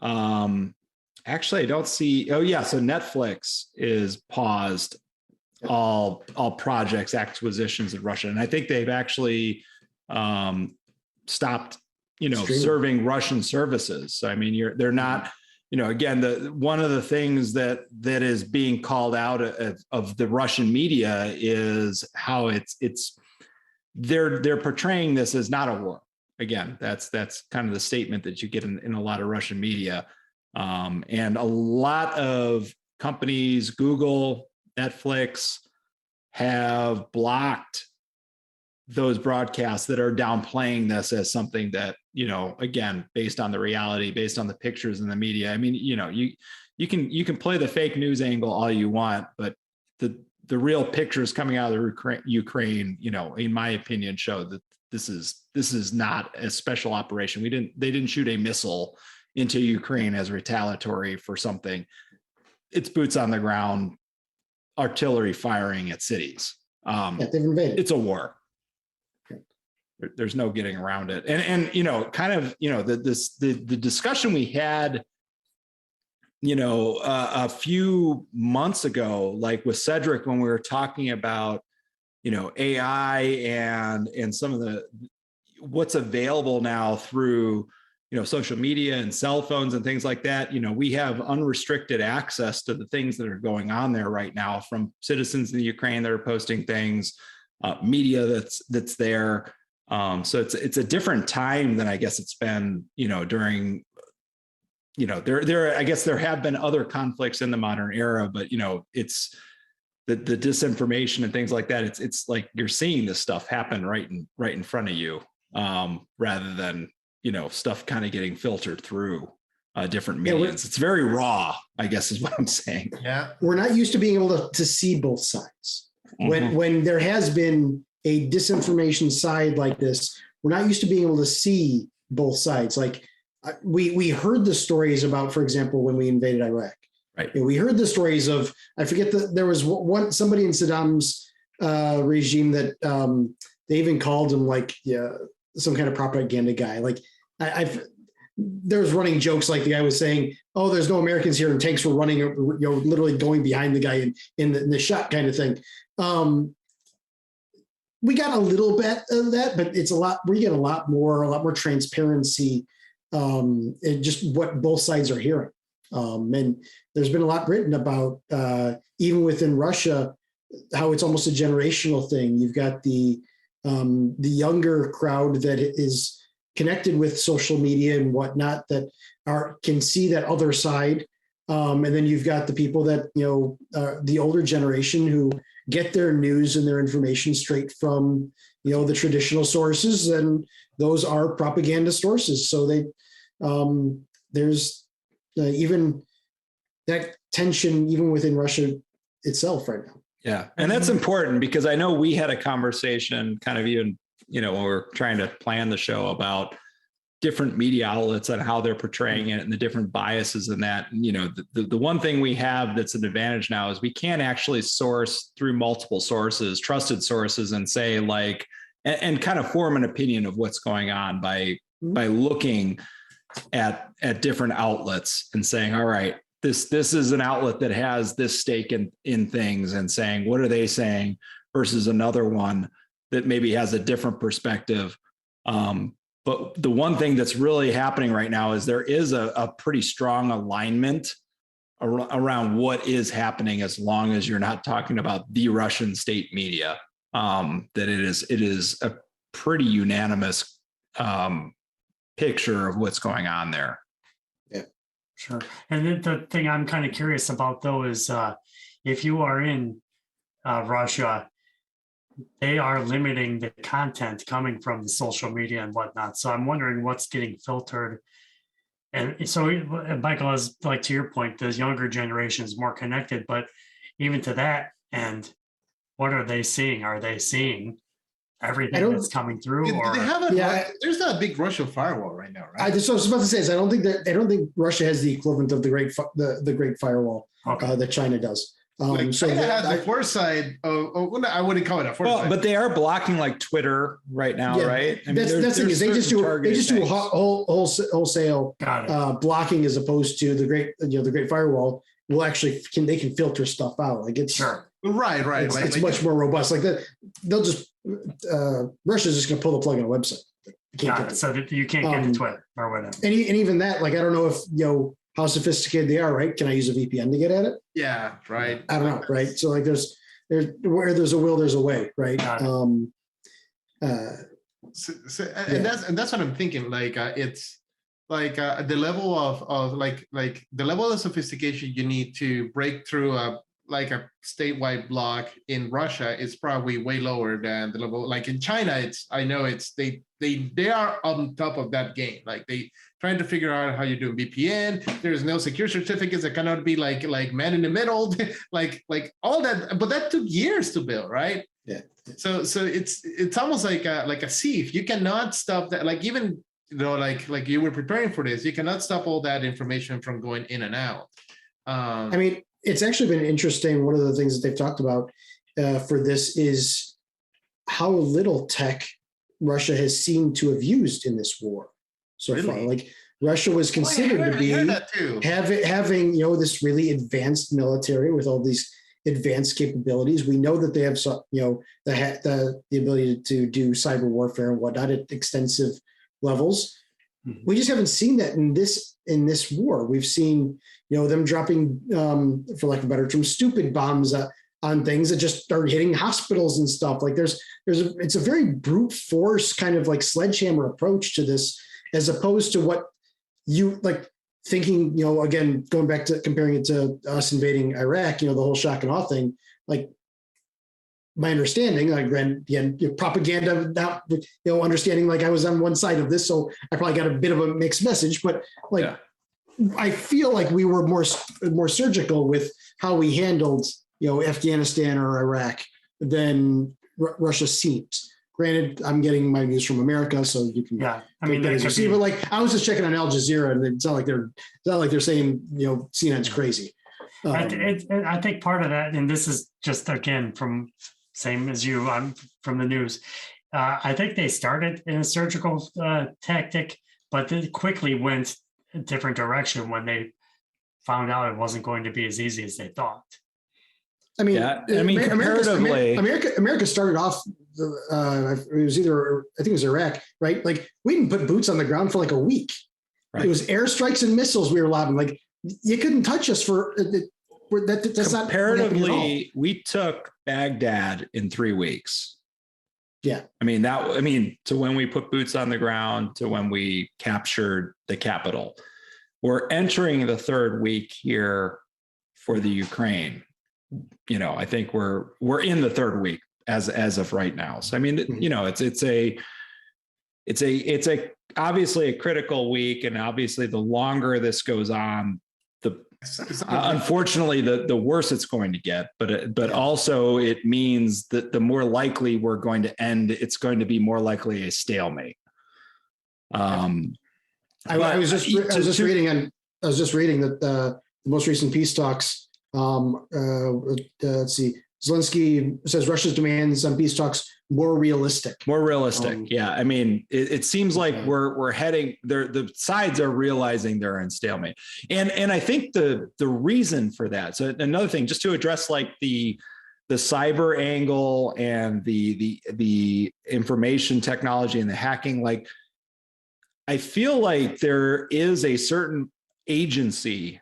Speaker 2: actually I don't see, so Netflix is paused all projects, acquisitions in Russia. And I think they've actually stopped, serving Russian services. So, I mean, they're not, again, one of the things that is being called out of the Russian media is how they're portraying this as not a war. Again, that's kind of the statement that you get in a lot of Russian media. And a lot of companies, Google, Netflix, have blocked those broadcasts that are downplaying this as something that, again, based on the reality, based on the pictures in the media. I mean, you can play the fake news angle all you want, but the real pictures coming out of Ukraine, in my opinion, show that this is not a special operation. They didn't shoot a missile into Ukraine as retaliatory for something. It's boots on the ground, artillery firing at cities.
Speaker 4: They've invaded.
Speaker 2: It's a war. There's no getting around it. And kind of, the discussion we had, a few months ago, like with Cedric, when we were talking about, AI and some of what's available now through, social media and cell phones and things like that. We have unrestricted access to the things that are going on there right now from citizens in the Ukraine that are posting things, media that's there. So it's a different time than I guess it's been, during there, I guess there have been other conflicts in the modern era, but, it's the disinformation and things like that. It's like you're seeing this stuff happen right in front of you, rather than, stuff kind of getting filtered through different mediums. It's very raw, I guess is what I'm saying.
Speaker 1: Yeah.
Speaker 4: We're not used to being able to see both sides. When there has been a disinformation side like this, we're not used to being able to see both sides. Like we heard the stories about, for example, when we invaded Iraq.
Speaker 2: Right.
Speaker 4: We heard the stories of, I forget there was somebody in Saddam's regime that they even called him like some kind of propaganda guy. Like there was running jokes like the guy was saying, "Oh, there's no Americans here," and tanks were running, literally going behind the guy in the shot kind of thing. We got a little bit of that, but it's a lot. We get a lot more transparency in just what both sides are hearing. And there's been a lot written about, even within Russia, how it's almost a generational thing. You've got the younger crowd that is connected with social media and whatnot that can see that other side. And then you've got the people that, the older generation who get their news and their information straight from, the traditional sources, and those are propaganda sources. So there's even that tension even within Russia itself right now.
Speaker 2: Yeah. And that's important because I know we had a conversation kind of even, when we were trying to plan the show about different media outlets and how they're portraying it and the different biases in that. And, the one thing we have that's an advantage now is we can actually source through multiple sources, trusted sources, and say like, and kind of form an opinion of what's going on by looking at different outlets and saying, all right, this is an outlet that has this stake in things, and saying, what are they saying versus another one that maybe has a different perspective. But the one thing that's really happening right now is there is a pretty strong alignment around what is happening, as long as you're not talking about the Russian state media, that it is a pretty unanimous picture of what's going on there.
Speaker 4: Yeah,
Speaker 3: sure. And then the thing I'm kind of curious about though is if you are in Russia, they are limiting the content coming from the social media and whatnot. So I'm wondering what's getting filtered. And so, Michael, is like, to your point, the younger generation is more connected, but even to that end, what are they seeing? Are they seeing everything that's coming through?
Speaker 1: Do
Speaker 3: or
Speaker 1: they have there's not a big Russian firewall right now, right?
Speaker 4: I was about to say is I don't think Russia has the equivalent of the Great Firewall that China does.
Speaker 1: China has the foresight. I wouldn't call it a foresight.
Speaker 2: Well, but they are blocking like Twitter right now, right? I mean,
Speaker 4: that's the thing is they just do wholesale blocking, as opposed to the Great Firewall will actually they can filter stuff out. Like it's
Speaker 3: sure.
Speaker 1: Right.
Speaker 4: It's much more robust. Like that, they'll just Russia's just going to pull the plug on a website.
Speaker 3: So that you can't get to Twitter or whatever.
Speaker 4: And even that, like I don't know if how sophisticated they are, right? Can I use a VPN to get at it?
Speaker 1: Yeah, right.
Speaker 4: I don't know, right? So like there's where there's a will, there's a way, right?
Speaker 1: And that's what I'm thinking. Like it's like the level of the level of sophistication you need to break through a statewide block in Russia is probably way lower than the level. Like in China, they are on top of that game. Like they trying to figure out how you do VPN. There's no secure certificates that cannot be like man in the middle, like all that. But that took years to build, right?
Speaker 4: Yeah.
Speaker 1: So it's almost like a sieve. You cannot stop that. Like even like you were preparing for this, you cannot stop all that information from going in and out.
Speaker 4: I mean, it's actually been interesting. One of the things that they've talked about for this is how little tech Russia has seemed to have used in this war so far. Like Russia was considered to be having this really advanced military with all these advanced capabilities. We know that they have the ability to do cyber warfare and whatnot at extensive levels. Mm-hmm. We just haven't seen that in this war. We've seen them dropping, for lack of a better term, stupid bombs on things that just start hitting hospitals and stuff. Like it's a very brute force kind of like sledgehammer approach to this, as opposed to what you like. thinking, again, going back to comparing it to us invading Iraq, the whole shock and awe thing, like my understanding, like propaganda, not, understanding like I was on one side of this, so I probably got a bit of a mixed message, but like, I feel like we were more surgical with how we handled, Afghanistan or Iraq than Russia seems. Granted, I'm getting my news from America, so you can.
Speaker 3: Yeah, I mean, that could
Speaker 4: be, but like I was just checking on Al Jazeera, and it's not like they're saying CNN's crazy.
Speaker 3: I think part of that, and this is just again from same as you, I'm from the news. I think they started in a surgical tactic, but then quickly went a different direction when they found out it wasn't going to be as easy as they thought.
Speaker 4: I mean,
Speaker 2: comparatively,
Speaker 4: America started off. It was either, I think it was Iraq, right? Like we didn't put boots on the ground for like a week. Right. It was airstrikes and missiles we were lobbing. Like you couldn't touch us for that. That's not
Speaker 2: comparatively. We took Baghdad in 3 weeks.
Speaker 4: Yeah,
Speaker 2: to when we put boots on the ground to when we captured the capital. We're entering the 3rd week here for the Ukraine. I think we're in the 3rd week as of right now. So I mean, it's obviously a critical week, and obviously the longer this goes on, unfortunately the worse it's going to get. But also it means that the more likely we're going to end, it's going to be more likely a stalemate.
Speaker 4: I was just reading that the most recent peace talks. Let's see. Zelensky says Russia's demands on peace talks more realistic.
Speaker 2: Yeah. I mean, it seems like we're heading there. The sides are realizing they're in stalemate. And I think the reason for that. So another thing, just to address like the cyber angle and the information technology and the hacking, like I feel like there is a certain agency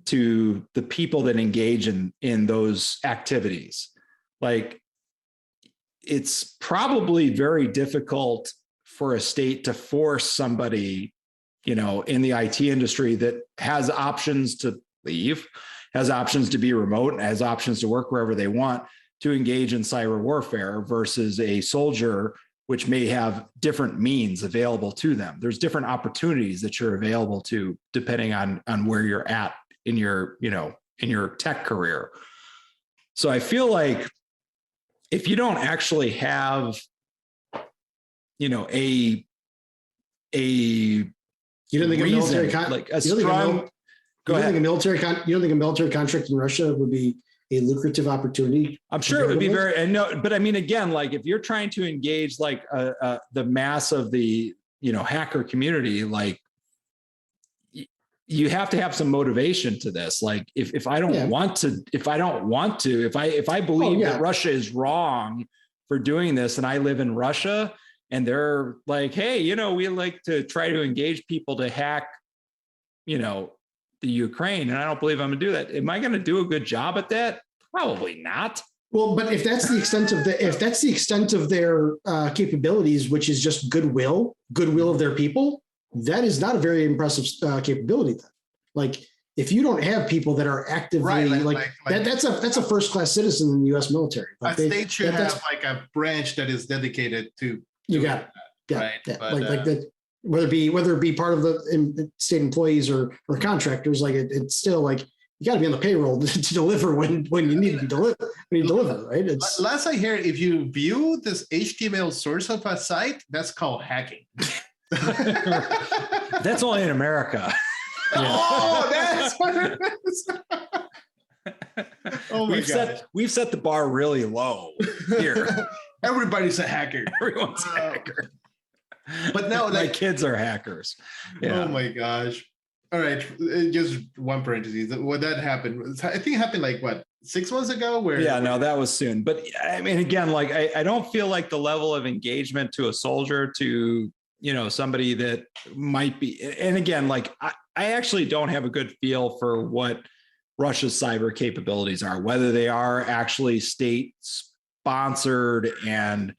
Speaker 2: to the people that engage in those activities. Like it's probably very difficult for a state to force somebody, in the IT industry that has options to leave, has options to be remote, has options to work wherever they want, to engage in cyber warfare versus a soldier, which may have different means available to them. There's different opportunities that you're available to depending on where you're at in your tech career. So I feel like if you don't actually have, a
Speaker 4: you don't think
Speaker 2: reason,
Speaker 4: a military contract in Russia would be a lucrative opportunity?
Speaker 2: I'm sure it would be but I mean, again, like if you're trying to engage like the mass of the, hacker community, like you have to have some motivation to this. Like if I don't want to, if I believe that Russia is wrong for doing this, and I live in Russia and they're like, hey, we like to try to engage people to hack, the Ukraine, and I don't believe I'm gonna do that. Am I gonna do a good job at that? Probably not.
Speaker 4: Well, but if that's the extent of their capabilities, which is just goodwill of their people, that is not a very impressive capability. Then, like if you don't have people that are actively that's a first-class citizen in the U.S. military.
Speaker 1: Like a state should have like a branch that is dedicated to.
Speaker 4: You got it. Yeah,
Speaker 1: right.
Speaker 4: Yeah.
Speaker 1: But,
Speaker 4: like that. Whether it be part of the state employees or contractors, like it's still like you got to be on the payroll to deliver when you need to deliver. When you deliver, right? It's
Speaker 1: last I hear, if you view this HTML source of a site, that's called hacking.
Speaker 2: That's only in America.
Speaker 1: Oh, that's what it is. Oh my God.
Speaker 2: We've set the bar really low here.
Speaker 1: Everybody's a hacker.
Speaker 2: Everyone's a hacker.
Speaker 1: But now,
Speaker 2: my kids are hackers. Yeah.
Speaker 1: Oh my gosh. All right. Just one parenthesis. When that happened, I think it happened like what, 6 months ago?
Speaker 2: That was soon. But I mean, again, like I don't feel like the level of engagement to a soldier, to somebody that might be, and again, like I actually don't have a good feel for what Russia's cyber capabilities are, whether they are actually state sponsored and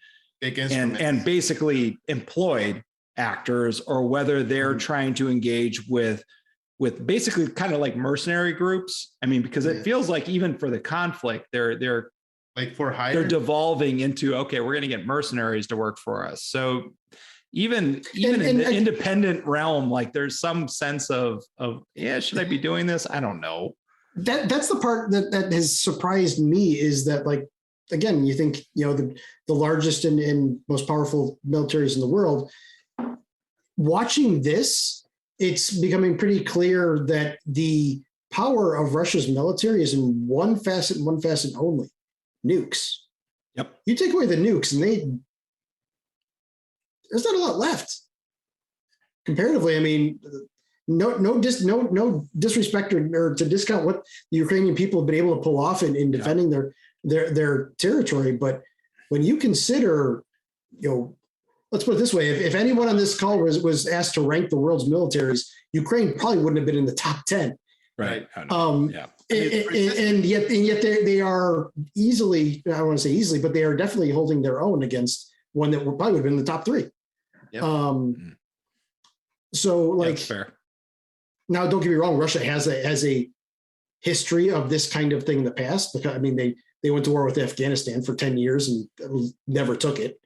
Speaker 2: basically employed actors, or whether they're trying to engage with with basically kind of like mercenary groups. I mean, because it feels like even for the conflict, they're
Speaker 1: like for hire,
Speaker 2: they're devolving into, okay, we're going to get mercenaries to work for us. So even in the independent realm, like there's some sense of yeah, should I be doing this? I don't know.
Speaker 4: That's the part that has surprised me, is that, like, again, you think, the largest and most powerful militaries in the world, watching this, it's becoming pretty clear that the power of Russia's military is in one facet only: nukes.
Speaker 2: Yep.
Speaker 4: You take away the nukes and there's not a lot left. Comparatively, I mean, no disrespect or to discount what the Ukrainian people have been able to pull off in defending their territory, but when you consider, let's put it this way: if anyone on this call was asked to rank the world's militaries, Ukraine probably wouldn't have been in the top 10.
Speaker 2: Right.
Speaker 1: Yeah.
Speaker 4: And yet they are easily, I don't want to say easily, but they are definitely holding their own against one that probably would have been in the top 3.
Speaker 1: Yep.
Speaker 4: So, like,
Speaker 2: That's fair.
Speaker 4: Now, don't get me wrong, Russia has a history of this kind of thing in the past. Because, I mean, they went to war with Afghanistan for 10 years and never took it.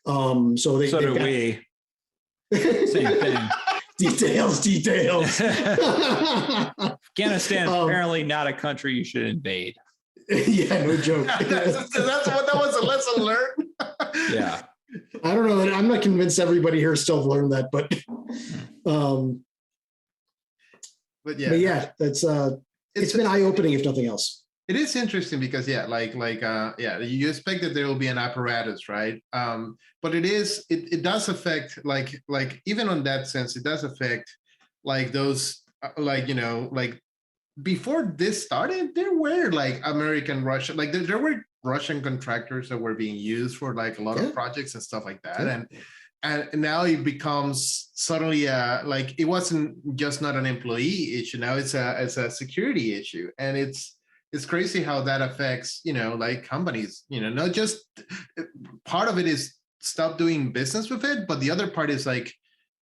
Speaker 4: So
Speaker 2: do we. Same thing.
Speaker 4: Details.
Speaker 2: Afghanistan is apparently not a country you should invade.
Speaker 4: Yeah, no joke.
Speaker 1: that was a lesson learned.
Speaker 2: Yeah.
Speaker 4: I don't know. I'm not convinced everybody here still learned that, but yeah, that's it's been eye-opening, if nothing else.
Speaker 1: It is interesting because you expect that there will be an apparatus, right? But it does affect like even on that sense, it does affect like those before this started, there were like American Russian, like there were Russian contractors that were being used for like a lot of projects and stuff like that.
Speaker 4: Yeah.
Speaker 1: And now it becomes suddenly like it wasn't just not an employee issue. Now it's a security issue. And it's crazy how that affects, like companies, not just part of it is stop doing business with it, but the other part is like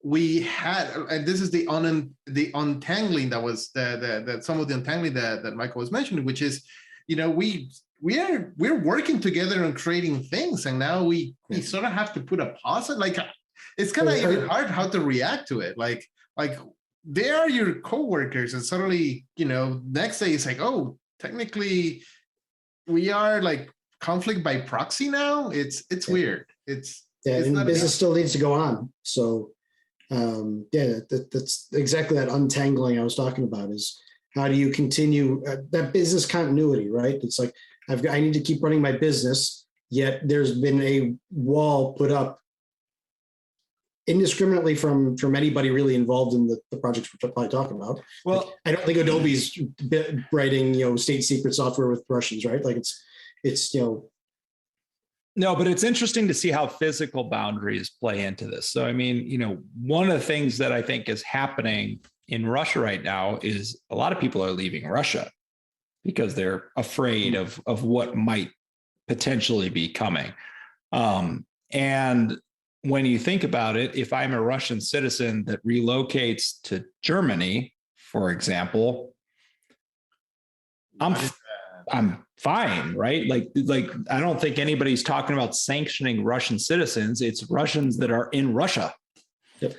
Speaker 1: we had, and this is the untangling that was that some of the untangling that Michael was mentioning, which is, we're working together on creating things, and now we sort of have to put a pause. Like it's kind of even hard how to react to it. Like they are your coworkers, and suddenly, next day it's like, oh, technically we are like conflict by proxy now. It's weird. It's
Speaker 4: and business still needs to go on. So that's exactly that untangling I was talking about, is how do you continue that business continuity, right? It's like I need to keep running my business, yet there's been a wall put up indiscriminately from anybody really involved in the projects we're probably talking about.
Speaker 2: Well,
Speaker 4: like, I don't think Adobe's writing state secret software with Russians, right? Like it's
Speaker 2: No, but it's interesting to see how physical boundaries play into this. So, I mean, one of the things that I think is happening in Russia right now is a lot of people are leaving Russia because they're afraid of what might potentially be coming. And when you think about it, if I'm a Russian citizen that relocates to Germany, for example, I'm fine, right? Like I don't think anybody's talking about sanctioning Russian citizens. It's Russians that are in Russia.
Speaker 4: Yep.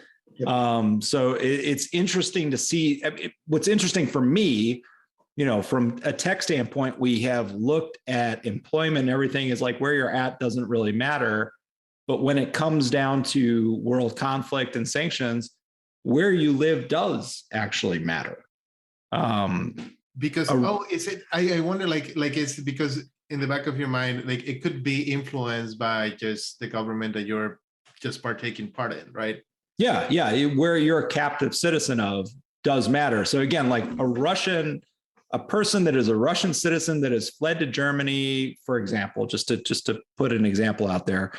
Speaker 2: So it's interesting to see. What's interesting for me, from a tech standpoint, we have looked at employment and everything is like where you're at doesn't really matter. But when it comes down to world conflict and sanctions, where you live does actually matter.
Speaker 1: Because is it? I wonder, like it's because in the back of your mind, like it could be influenced by just the government that you're just partaking part in, right?
Speaker 2: Yeah. Where you're a captive citizen of does matter. So again, like a person that is a Russian citizen that has fled to Germany, for example, just to put an example out there.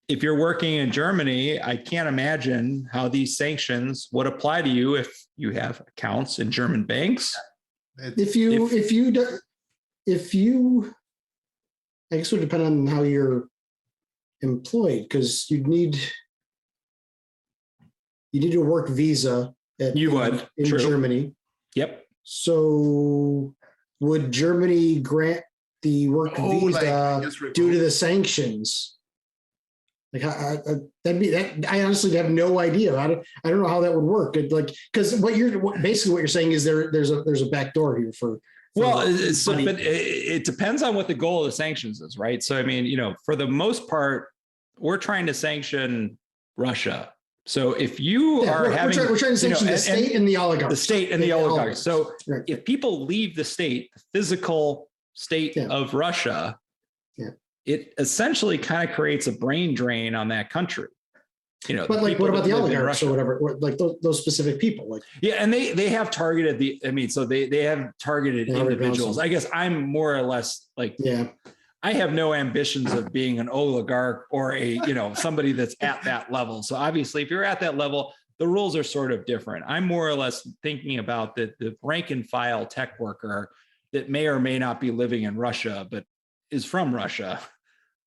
Speaker 2: If you're working in Germany, I can't imagine how these sanctions would apply to you if you have accounts in German banks.
Speaker 4: If you, I guess it would depend on how you're employed, because you need a work visa
Speaker 2: You would.
Speaker 4: in
Speaker 2: True.
Speaker 4: Germany.
Speaker 2: Yep.
Speaker 4: So would Germany grant the work visa due to the sanctions? Like that'd be that. I honestly have no idea. I don't know how that would work. Because basically what you're saying is there's a back door here for.
Speaker 2: Well, but it depends on what the goal of the sanctions is, right? So I mean, for the most part, we're trying to sanction Russia. So if you are
Speaker 4: we're trying to sanction the state and the oligarchs.
Speaker 2: The state and the oligarchs. So if people leave the state, the physical state of Russia, it essentially kind of creates a brain drain on that country. But
Speaker 4: what about the oligarchs or whatever? Like those specific people?
Speaker 2: And they have targeted they have targeted individuals. I guess I'm more or less I have no ambitions of being an oligarch or somebody that's at that level. So obviously, if you're at that level, the rules are sort of different. I'm more or less thinking about the rank and file tech worker that may or may not be living in Russia, but is from Russia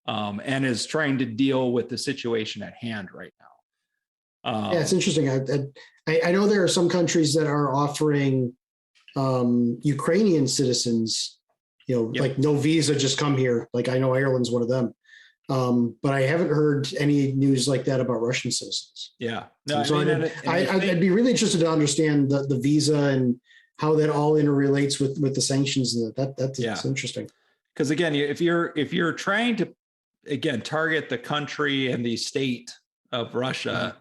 Speaker 2: and is trying to deal with the situation at hand right now.
Speaker 4: It's interesting. I know there are some countries that are offering Ukrainian citizens, like no visa, just come here. Like I know Ireland's one of them. But I haven't heard any news like that about Russian citizens.
Speaker 2: Yeah.
Speaker 4: No, so I'd be really interested to understand the visa and how that all interrelates with the sanctions. That's interesting.
Speaker 2: Because again, if you're trying to target the country and the state of Russia,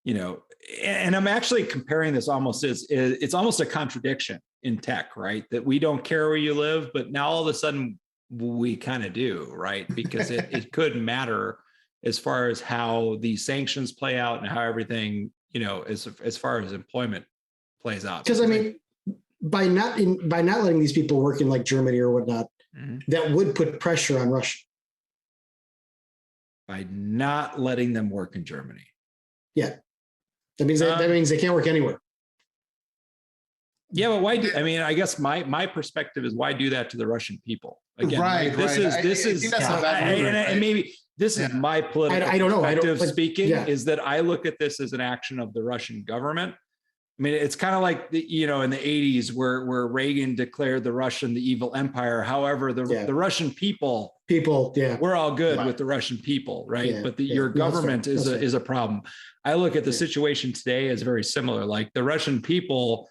Speaker 2: and I'm actually comparing this it's almost a contradiction in tech, right? That we don't care where you live, but now all of a sudden we kind of do, right? Because it could matter as far as how the sanctions play out and how everything, as far as employment plays out.
Speaker 4: Because I mean, by not letting these people work in like Germany or whatnot, that would put pressure on Russia.
Speaker 2: By not letting them work in Germany.
Speaker 4: Yeah. That means they can't work anywhere.
Speaker 2: Yeah, but why do I guess my perspective is why do that to the Russian people? Again,
Speaker 1: right.
Speaker 2: This is maybe this is my political perspective speaking, is that I look at this as an action of the Russian government. I mean, it's kind of like in the 80s where Reagan declared the Russian the evil empire. However, the Russian people, we're all good with the Russian people, right?
Speaker 4: Yeah.
Speaker 2: But your government is a problem. I look at the situation today as very similar. Like the Russian people,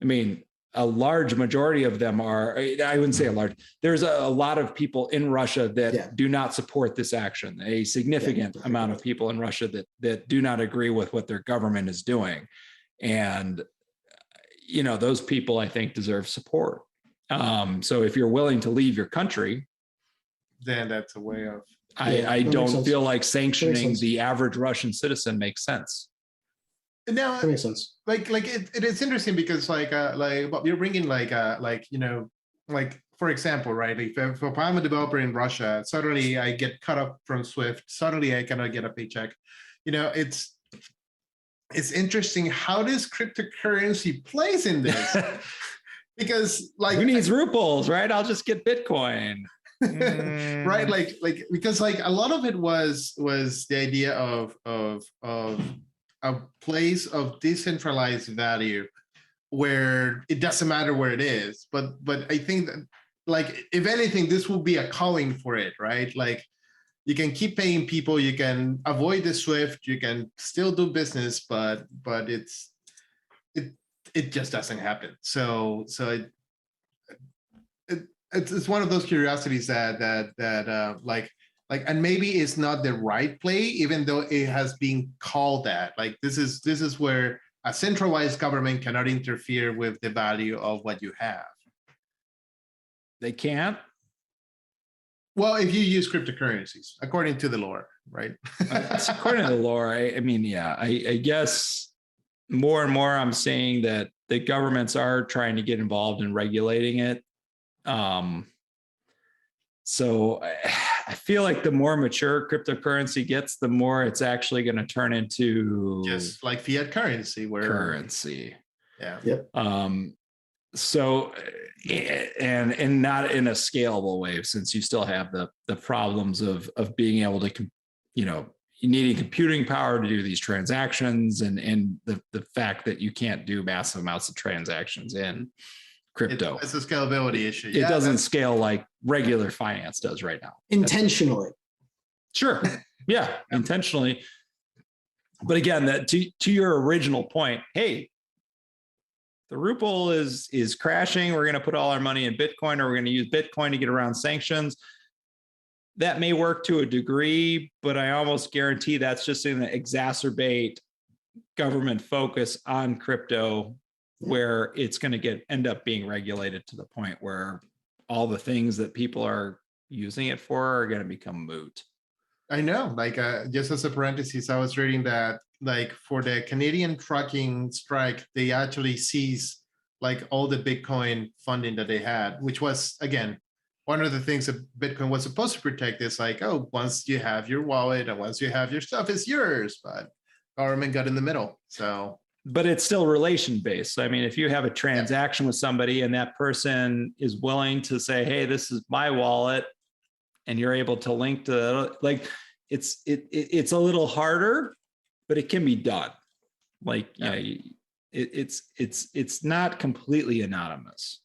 Speaker 2: I mean, a large majority of them I wouldn't say a large, there's a lot of people in Russia that do not support this action. A significant amount of people in Russia that do not agree with what their government is doing. And, those people I think deserve support. So if you're willing to leave your country,
Speaker 1: then that's a way of.
Speaker 2: I don't feel like sanctioning the average Russian citizen makes sense.
Speaker 1: Now,
Speaker 4: that makes sense.
Speaker 1: Like it is interesting because you're bringing for example, right? If I'm a developer in Russia, suddenly I get cut off from Swift. Suddenly I cannot get a paycheck. It's interesting how this cryptocurrency plays in this. Because who
Speaker 2: needs rubles, right? I'll just get Bitcoin.
Speaker 1: Right. Because a lot of it was the idea of a place of decentralized value where it doesn't matter where it is. But I think that if anything, this will be a calling for it, right? You can keep paying people, you can avoid the SWIFT, you can still do business, but it just doesn't happen. So it's one of those curiosities that and maybe it's not the right play, even though it has been called that. This is where a centralized government cannot interfere with the value of what you have.
Speaker 2: They can't.
Speaker 1: Well, if you use cryptocurrencies, according to the lore, right?
Speaker 2: That's according to the lore. I guess more and more I'm seeing that the governments are trying to get involved in regulating it. So I feel like the more mature cryptocurrency gets, the more it's actually going to turn into
Speaker 1: just like fiat currency,
Speaker 2: Yeah.
Speaker 4: Yep.
Speaker 2: So, and not in a scalable way, since you still have the problems of being able to, needing computing power to do these transactions, and the fact that you can't do massive amounts of transactions in crypto.
Speaker 1: It's a scalability issue.
Speaker 2: It doesn't scale like regular finance does right now.
Speaker 4: Intentionally.
Speaker 2: Sure. Yeah, intentionally. But again, that to your original point, hey, the ruble is crashing. We're going to put all our money in Bitcoin, or we're going to use Bitcoin to get around sanctions. That may work to a degree, but I almost guarantee that's just going to exacerbate government focus on crypto, where it's going to end up being regulated to the point where all the things that people are using it for are going to become moot.
Speaker 1: I know, like just as a parenthesis, I was reading that like for the Canadian trucking strike, they actually seized like all the Bitcoin funding that they had, which was, again, one of the things that Bitcoin was supposed to protect is like, oh, once you have your wallet and once you have your stuff, it's yours, but government got in the middle. So,
Speaker 2: but it's still relation based. I mean, if you have a transaction with somebody and that person is willing to say, hey, this is my wallet, and you're able to link to, like, it's a little harder, but it can be done. Like, it's not completely anonymous.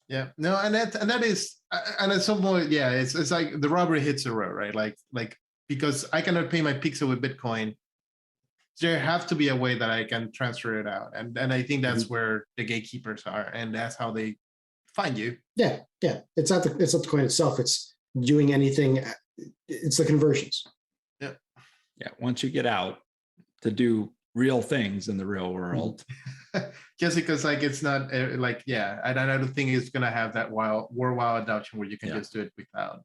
Speaker 1: Yeah, no, and that is, and at some point, yeah, it's like the rubber hits the road, right? Like because I cannot pay my pixel with Bitcoin, there have to be a way that I can transfer it out, and I think that's where the gatekeepers are, and that's how they find you.
Speaker 4: Yeah. It's not the coin itself. It's doing anything. It's the conversions.
Speaker 2: Yeah. Once you get out to do real things in the real world.
Speaker 1: Just because like it's not like, yeah, I don't think it's gonna have that worldwide adoption where you can just do it without.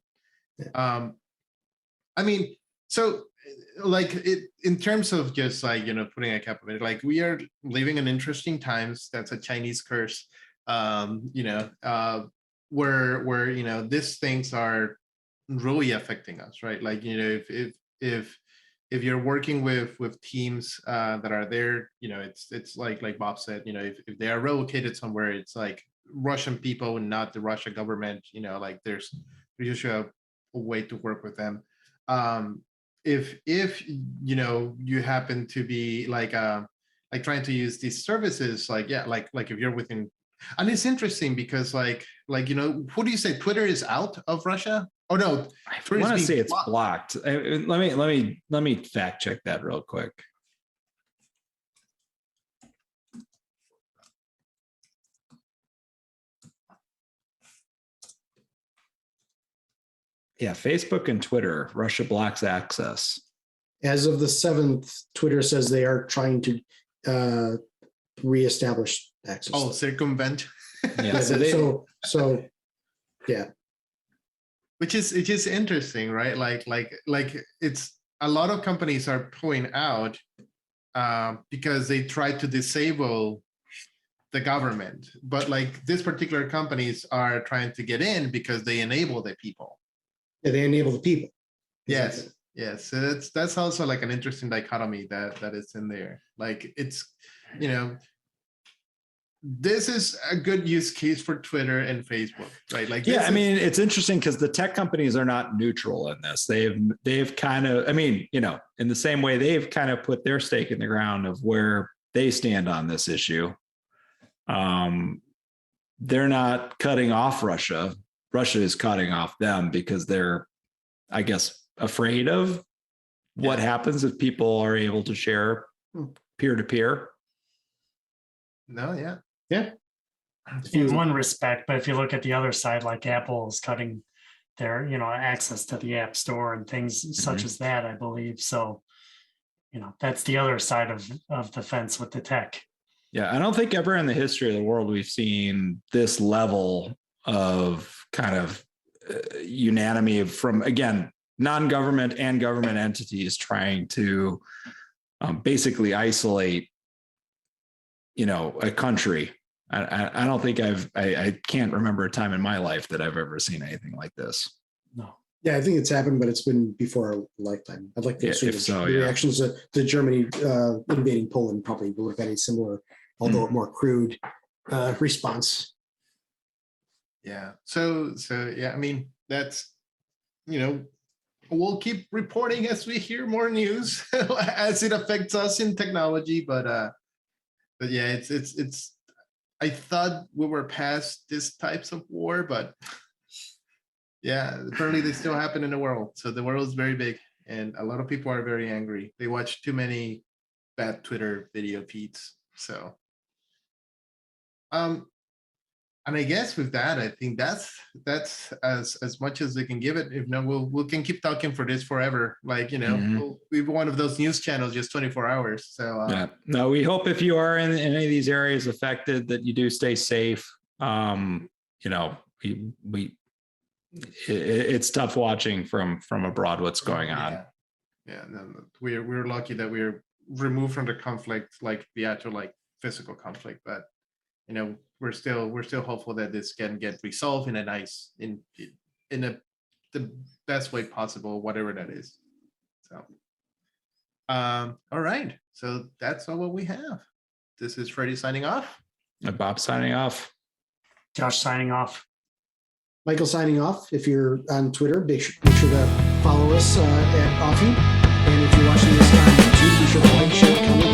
Speaker 1: I mean, so like it in terms of just like, you know, putting a cap of it, like we are living in interesting times. That's a Chinese curse. You know, where you know, these things are really affecting us, right? Like, you know, if you're working with teams that are there, you know, it's like Bob said, you know, if they are relocated somewhere, it's like Russian people, not the Russian government, you know, like there's usually a way to work with them. If you know, you happen to be like trying to use these services, like, yeah, like if you're within, and it's interesting because like, you know, who do you say Twitter is out of Russia? Oh no,
Speaker 2: I want to say it's blocked. Let me fact check that real quick. Yeah, Facebook and Twitter, Russia blocks access.
Speaker 4: As of the 7th, Twitter says they are trying to reestablish access.
Speaker 1: Oh, circumvent.
Speaker 2: Yeah,
Speaker 4: so yeah.
Speaker 1: Which is interesting, right? Like it's a lot of companies are pulling out because they try to disable the government, but like these particular companies are trying to get in because they enable the people.
Speaker 4: Yeah, they enable the people.
Speaker 1: Yes, yes. So that's also like an interesting dichotomy that is in there. Like it's, you know, this is a good use case for Twitter and Facebook, right? Like,
Speaker 2: yeah, I mean, it's interesting because the tech companies are not neutral in this. They've kind of, I mean, you know, in the same way they've kind of put their stake in the ground of where they stand on this issue. They're not cutting off Russia. Russia is cutting off them because they're, I guess, afraid of what happens if people are able to share peer to peer.
Speaker 1: No, yeah.
Speaker 4: Yeah.
Speaker 3: In one respect, but if you look at the other side, like Apple is cutting their, you know, access to the App Store and things such as that, I believe. So, you know, that's the other side of the fence with the tech.
Speaker 2: Yeah, I don't think ever in the history of the world we've seen this level of kind of unanimity from, again, non-government and government entities trying to basically isolate, you know, a country. I don't think I can't remember a time in my life that I've ever seen anything like this.
Speaker 3: No.
Speaker 4: Yeah, I think it's happened, but it's been before our lifetime. I'd like to see the reactions to Germany invading Poland probably would have been a similar, although more crude response.
Speaker 1: Yeah. So yeah, I mean, that's, you know, we'll keep reporting as we hear more news as it affects us in technology. But yeah, it's. I thought we were past this types of war, but yeah, apparently they still happen in the world. So the world is very big, and a lot of people are very angry. They watch too many bad Twitter video feeds. So, and I guess with that, I think that's as much as they can give it. If not, we can keep talking for this forever. Like, we'll be one of those news channels just 24 hours. So
Speaker 2: yeah, no, we hope if you are in any of these areas affected that you do stay safe. It's tough watching from abroad what's going on.
Speaker 1: Yeah, no, we're lucky that we're removed from the conflict, like the actual like physical conflict, but we're still hopeful that this can get resolved in a nice the best way possible, whatever that is. So all right, so that's all what we have. This is Freddie signing off.
Speaker 2: Bob signing off.
Speaker 3: Josh signing off.
Speaker 4: Michael signing off. If you're on Twitter, make sure to follow us at OffHeap. And if you're watching this on YouTube, be sure to like, share, comment,